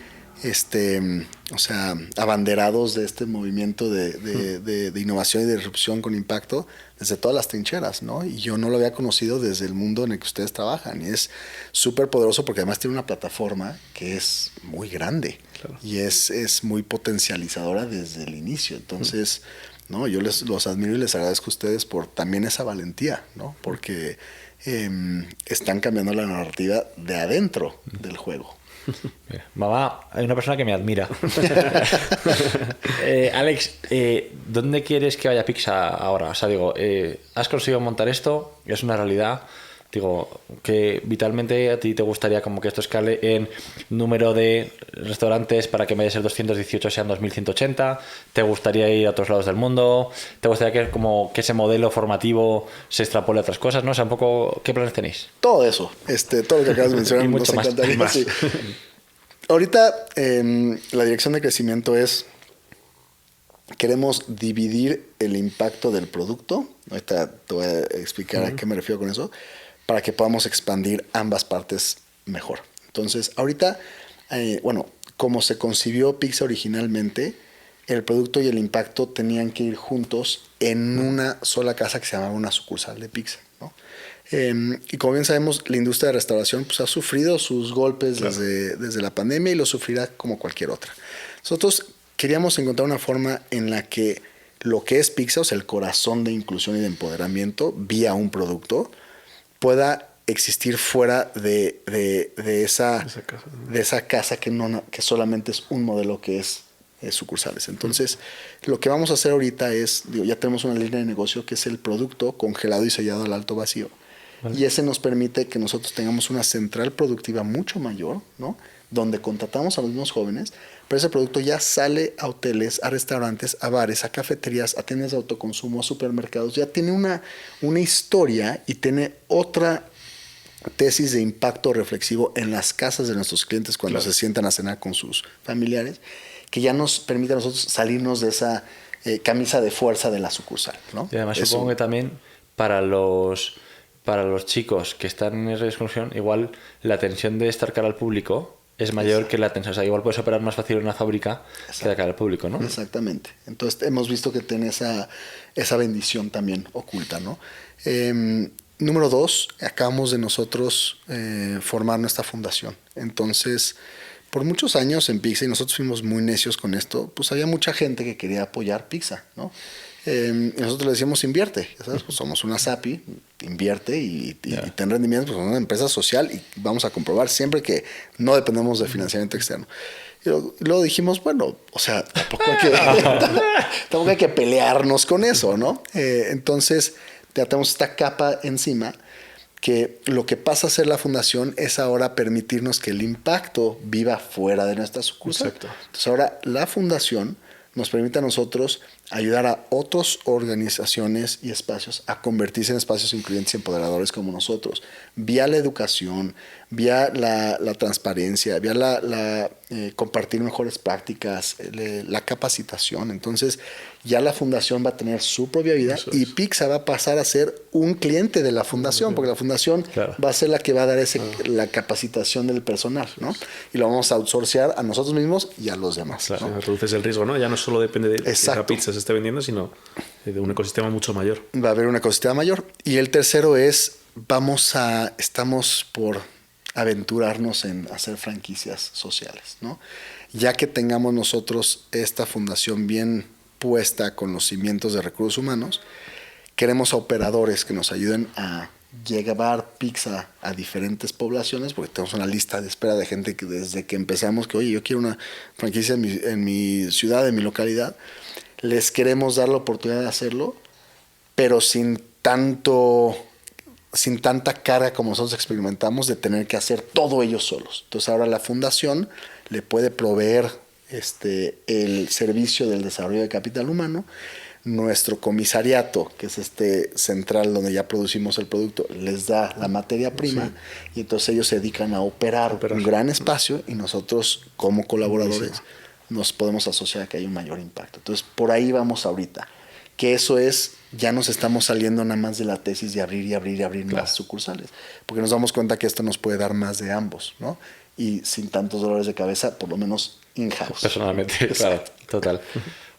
o sea, abanderados de este movimiento de innovación y de disrupción con impacto desde todas las trincheras, ¿no? Y yo no lo había conocido desde el mundo en el que ustedes trabajan y es súper poderoso porque además tiene una plataforma que es muy grande. Claro. Y es muy potencializadora desde el inicio. Entonces, ¿no? Yo los admiro y les agradezco a ustedes por también esa valentía, ¿no? Porque están cambiando la narrativa de adentro del juego. Mira, mamá, hay una persona que me admira. Alex, ¿dónde quieres que vaya Pizza ahora? O sea, digo, ¿has conseguido montar esto? ¿Es una realidad? Digo, que vitalmente a ti te gustaría como que esto escale en número de restaurantes para que en vez de ser 218 sean 2180. ¿Te gustaría ir a otros lados del mundo? ¿Te gustaría que, como, que ese modelo formativo se extrapole a otras cosas? ¿No? O sea, un poco, ¿qué planes tenéis? Todo eso, todo lo que acabas de mencionar, Y mucho nos más. encantaría. Sí. Ahorita, la dirección de crecimiento es, queremos dividir el impacto del producto. Ahorita te voy a explicar a qué me refiero con eso, para que podamos expandir ambas partes mejor. Entonces, ahorita, bueno, como se concibió Pizza originalmente, el producto y el impacto tenían que ir juntos en una sola casa que se llamaba una sucursal de pizza, ¿no? Y como bien sabemos, la industria de restauración pues, ha sufrido sus golpes desde la pandemia y lo sufrirá como cualquier otra. Nosotros queríamos encontrar una forma en la que lo que es Pizza, o sea, el corazón de inclusión y de empoderamiento vía un producto, pueda existir fuera de esa casa que solamente es un modelo que es sucursales. Entonces, lo que vamos a hacer ahorita es, ya tenemos una línea de negocio que es el producto congelado y sellado al alto vacío. Vale. Y ese nos permite que nosotros tengamos una central productiva mucho mayor, ¿no? Donde contratamos a los mismos jóvenes, pero ese producto ya sale a hoteles, a restaurantes, a bares, a cafeterías, a tiendas de autoconsumo, a supermercados. Ya tiene una historia y tiene otra tesis de impacto reflexivo en las casas de nuestros clientes cuando se sientan a cenar con sus familiares, que ya nos permite a nosotros salirnos de esa camisa de fuerza de la sucursal, ¿no? Y además supongo que también para los chicos que están en esa exclusión, igual la tensión de estar cara al público es mayor que la tensión. O sea, igual puedes operar más fácil en una fábrica que de cara al público, ¿no? Exactamente. Entonces hemos visto que tiene esa bendición también oculta, ¿no? Número 2, acabamos de nosotros formar nuestra fundación. Entonces, por muchos años en Pizza, y nosotros fuimos muy necios con esto, pues había mucha gente que quería apoyar Pizza, ¿no? Nosotros le decíamos invierte, ¿sabes? Pues somos una SAPI, invierte y ten rendimiento, pues somos una empresa social y vamos a comprobar siempre que no dependemos de financiamiento externo. Y luego dijimos, bueno, o sea, tampoco hay que pelearnos con eso, ¿no? Entonces, ya tenemos esta capa encima que lo que pasa a ser la fundación es ahora permitirnos que el impacto viva fuera de nuestra sucursal. Exacto. Entonces ahora la fundación nos permite a nosotros ayudar a otras organizaciones y espacios a convertirse en espacios incluyentes y empoderadores como nosotros, vía la educación, vía la transparencia, vía compartir mejores prácticas, la capacitación. Entonces ya la fundación va a tener su propia vida y Pizza va a pasar a ser un cliente de la fundación, porque la fundación va a ser la que va a dar la capacitación del personal, ¿no? Y lo vamos a outsourcear a nosotros mismos y a los demás. Claro, ¿no? reduces el riesgo, ¿no? Ya no solo depende de que la pizza se esté vendiendo, sino de un ecosistema mucho mayor. Va a haber un ecosistema mayor. Y el tercero es, estamos por aventurarnos en hacer franquicias sociales, ¿no? Ya que tengamos nosotros esta fundación bien puesta con los cimientos de recursos humanos, queremos a operadores que nos ayuden a llevar Pizza a diferentes poblaciones, porque tenemos una lista de espera de gente que desde que empezamos, que oye, yo quiero una franquicia en mi ciudad, en mi localidad, les queremos dar la oportunidad de hacerlo, pero sin tanta carga como nosotros experimentamos de tener que hacer todo ellos solos. Entonces ahora la fundación le puede proveer el servicio del desarrollo de capital humano. Nuestro comisariato, que es central donde ya producimos el producto, les da la materia prima y entonces ellos se dedican a operar un gran espacio y nosotros como colaboradores nos podemos asociar a que hay un mayor impacto. Entonces por ahí vamos ahorita, que eso es, ya nos estamos saliendo nada más de la tesis de abrir y abrir y abrir más sucursales, porque nos damos cuenta que esto nos puede dar más de ambos, ¿no? Y sin tantos dolores de cabeza, por lo menos in-house. Personalmente, claro, total.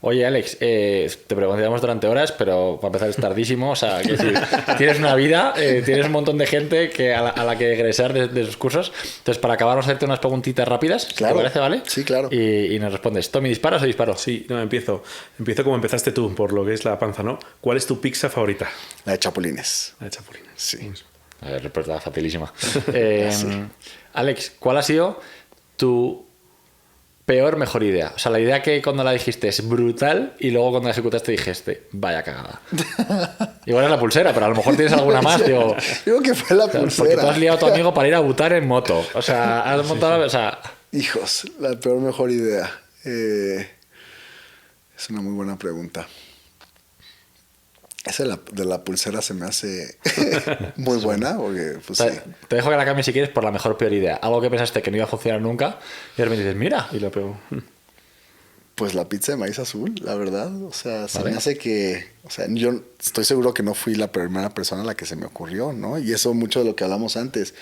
Oye, Alex, te preguntamos durante horas, pero para empezar es tardísimo. O sea, quiero decir, tienes una vida, tienes un montón de gente a la que egresar de sus cursos. Entonces, para acabar, vamos a hacerte unas preguntitas rápidas, claro. ¿te parece, vale? Sí, claro. Y nos respondes, ¿Tommy, disparas o disparo? Sí, no, empiezo como empezaste tú, por lo que es la panza, ¿no? ¿Cuál es tu pizza favorita? La de chapulines. La de chapulines. Sí. A ver, respuesta facilísima. Alex, ¿cuál ha sido tu peor, mejor idea. O sea, la idea que cuando la dijiste es brutal y luego cuando la ejecutaste dijiste, vaya cagada. Igual es la pulsera, pero a lo mejor tienes alguna más. Digo que fue la porque pulsera. tú has liado a tu amigo para ir a Bután en moto. O sea, has montado... O sea, Hijos, la peor, mejor idea. Es una muy buena pregunta. Esa de la pulsera se me hace muy buena, porque pues sí. Te dejo que la cambies si quieres por la mejor peor idea. Algo que pensaste que no iba a funcionar nunca y de repente dices, mira, y lo pego. Pues la pizza de maíz azul, la verdad. O sea, se ¿Vale? me hace que... O sea, yo estoy seguro que no fui la primera persona a la que se me ocurrió, ¿no? Y eso mucho de lo que hablamos antes.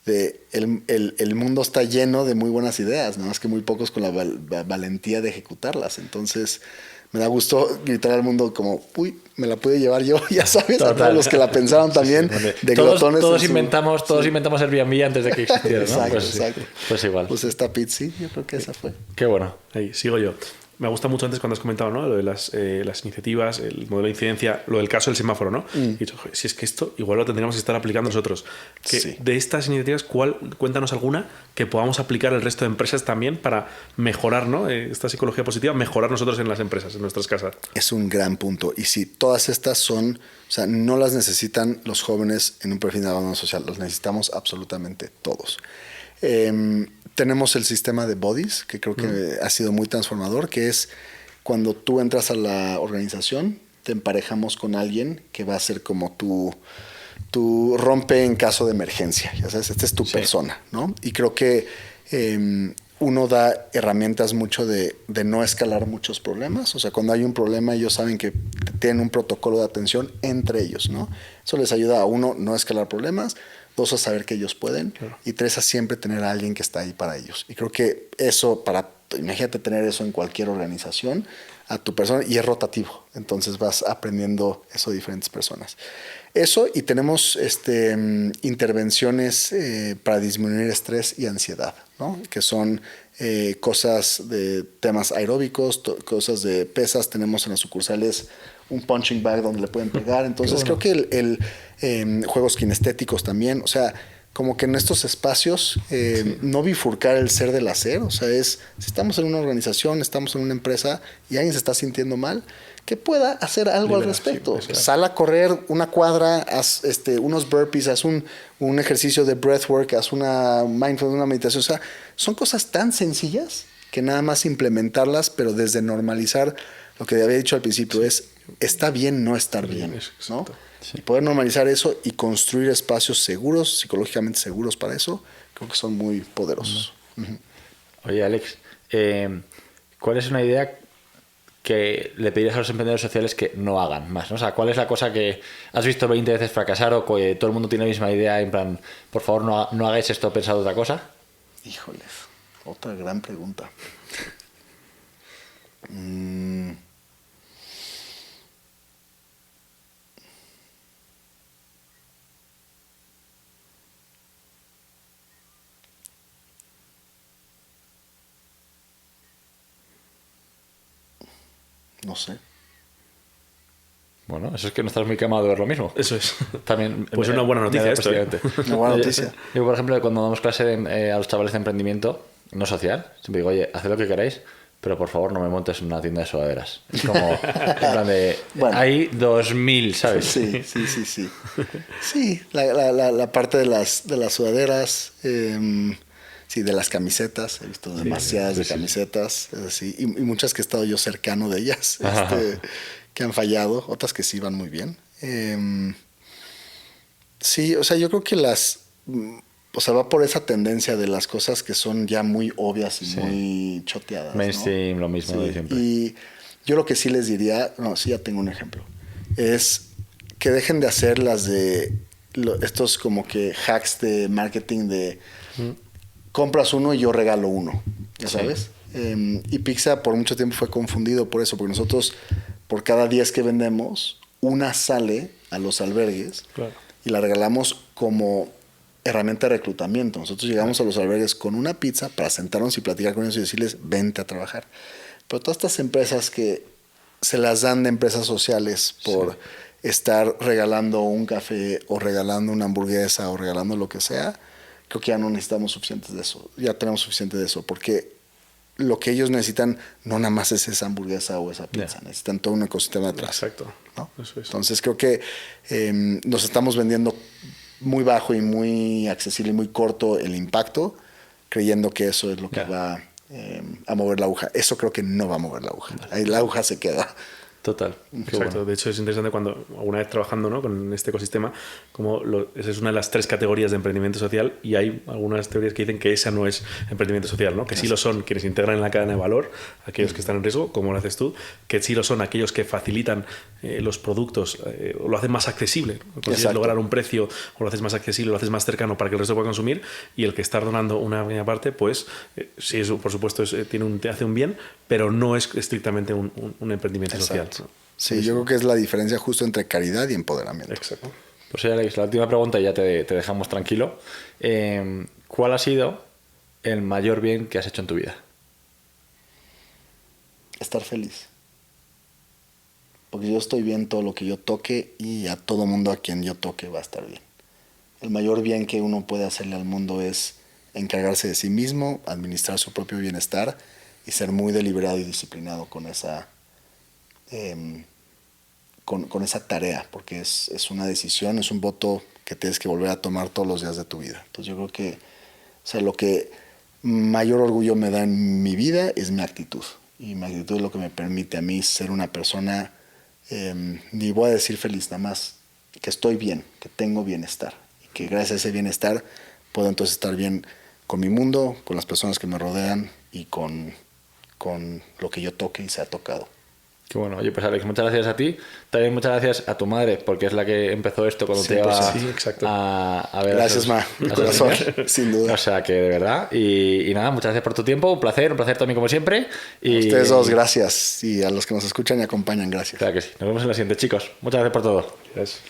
El mundo está lleno de muy buenas ideas, nada más que muy pocos con la valentía de ejecutarlas. Entonces, me da gusto gritar al mundo como, uy, me la pude llevar yo, ya sabes, Total. a todos los que la pensaron también, de glotones. Todos inventamos Airbnb antes de que existiera, ¿no? Exacto, Pues, exacto. pues igual. Pues esta pizza, yo creo que esa fue. Qué bueno. Ahí, sigo yo. Me gusta mucho antes cuando has comentado, ¿no? Lo de las iniciativas, el modelo de incidencia, lo del caso del semáforo, ¿no? Y he dicho, "Joder, si es que esto igual lo tendríamos que estar aplicando nosotros". Sí. De estas iniciativas, cuéntanos alguna que podamos aplicar el resto de empresas también para mejorar, ¿no? Esta psicología positiva, mejorar nosotros en las empresas, en nuestras casas. Es un gran punto. Y sí, todas estas son, o sea, no las necesitan los jóvenes en un perfil de abandono social, los necesitamos absolutamente todos. Tenemos el sistema de buddies, que creo que ha sido muy transformador, que es cuando tú entras a la organización, te emparejamos con alguien que va a ser como tu rompe en caso de emergencia. Ya sabes, esta es tu persona, ¿no? Y creo que uno da herramientas mucho de no escalar muchos problemas. O sea, cuando hay un problema, ellos saben que tienen un protocolo de atención entre ellos, ¿no? Eso les ayuda a uno no escalar problemas, dos, a saber que ellos pueden, y tres, a siempre tener a alguien que está ahí para ellos. Y creo que eso, imagínate tener eso en cualquier organización, a tu persona, y es rotativo. Entonces vas aprendiendo eso de diferentes personas. Eso, y tenemos intervenciones para disminuir estrés y ansiedad, ¿no? Que son cosas de temas aeróbicos, cosas de pesas. Tenemos en las sucursales un punching bag donde le pueden pegar. Entonces creo que juegos kinestéticos también. O sea, como que en estos espacios no bifurcar el ser del hacer. O sea, si estamos en una organización, estamos en una empresa y alguien se está sintiendo mal, que pueda hacer algo al respecto. Sal a correr una cuadra, haz unos burpees, haz un ejercicio de breathwork, haz una mindfulness, una meditación. O sea, son cosas tan sencillas que nada más implementarlas, pero desde normalizar lo que había dicho al principio es, está bien no estar bien, ¿no? Sí. Y poder normalizar eso y construir espacios seguros, psicológicamente seguros para eso, creo que son muy poderosos. Oye, Alex, ¿cuál es una idea que le pedirías a los emprendedores sociales que no hagan más, ¿no? O sea, ¿cuál es la cosa que has visto 20 veces fracasar o que todo el mundo tiene la misma idea, en plan, por favor, no hagáis esto, pensad otra cosa? Híjoles, otra gran pregunta. No sé. Bueno, eso es que no estás muy quemado de ver lo mismo. Eso es. También, pues es una buena noticia esto. Una buena noticia. Yo, por ejemplo, cuando damos clase a los chavales de emprendimiento no social, siempre digo, oye, haced lo que queráis, pero por favor no me montes en una tienda de sudaderas. Es como, en plan de, bueno, hay 2000, ¿sabes? Sí. Sí, la parte de las sudaderas, sí, de las camisetas, he visto demasiadas de camisetas, así, y muchas que he estado yo cercano de ellas, que han fallado, otras que sí van muy bien. Sí, o sea, yo creo que va por esa tendencia de las cosas que son ya muy obvias y muy choteadas. Mainstream, ¿no? Lo mismo de siempre. Y yo lo que sí les diría, sí, ya tengo un ejemplo, es que dejen de hacer estos como que hacks de marketing de compras uno y yo regalo uno, ¿ya sabes? Y Pizza por mucho tiempo fue confundido por eso, porque nosotros por cada 10 que vendemos, una sale a los albergues y la regalamos como herramienta de reclutamiento. Nosotros llegamos a los albergues con una pizza para sentarnos y platicar con ellos y decirles, vente a trabajar. Pero todas estas empresas que se las dan de empresas sociales por estar regalando un café o regalando una hamburguesa o regalando lo que sea, creo que ya no necesitamos suficientes de eso. Ya tenemos suficiente de eso, porque lo que ellos necesitan no nada más es esa hamburguesa o esa pizza. Necesitan todo un ecosistema atrás. Exacto. ¿no? Eso es. Entonces creo que nos estamos vendiendo muy bajo y muy accesible y muy corto el impacto, creyendo que eso es lo que va a mover la aguja. Eso creo que no va a mover la aguja. Ahí la aguja se queda. Total. Exacto. Bueno. De hecho, es interesante cuando alguna vez trabajando, ¿no?, con este ecosistema, como esa es una de las 3 categorías de emprendimiento social, y hay algunas teorías que dicen que esa no es emprendimiento social, ¿no? Que sí lo son quienes integran en la cadena de valor, aquellos que están en riesgo, como lo haces tú, que sí lo son aquellos que facilitan los productos, o lo hacen más accesible, consigues lograr un precio, o lo haces más accesible, lo haces más cercano para que el resto pueda consumir, y el que está donando una pequeña parte, pues sí, eso, por supuesto, te hace un bien, pero no es estrictamente un emprendimiento social. ¿No? Sí, yo creo que es la diferencia justo entre caridad y empoderamiento. Exacto. Pues Alex, la última pregunta y ya te dejamos tranquilo. ¿Cuál ha sido el mayor bien que has hecho en tu vida? Estar feliz. Porque yo estoy bien todo lo que yo toque, y a todo mundo a quien yo toque va a estar bien. El mayor bien que uno puede hacerle al mundo es encargarse de sí mismo, administrar su propio bienestar y ser muy deliberado y disciplinado con esa tarea, porque es una decisión, es un voto que tienes que volver a tomar todos los días de tu vida. Entonces yo creo que, o sea, lo que mayor orgullo me da en mi vida es mi actitud, y mi actitud es lo que me permite a mí ser una persona, ni voy a decir feliz, nada más que estoy bien, que tengo bienestar, y que gracias a ese bienestar puedo entonces estar bien con mi mundo, con las personas que me rodean y con lo que yo toque y se ha tocado. Qué bueno. Oye, pues Alex, muchas gracias a ti. También muchas gracias a tu madre, porque es la que empezó esto cuando te llevaba a ver. Gracias, Ma, de corazón, sin duda. O sea, que de verdad. Y nada, muchas gracias por tu tiempo. Un placer también como siempre. Y a ustedes dos, gracias. Y a los que nos escuchan y acompañan, gracias. Claro que sí. Nos vemos en la siguiente, chicos. Muchas gracias por todo. Gracias.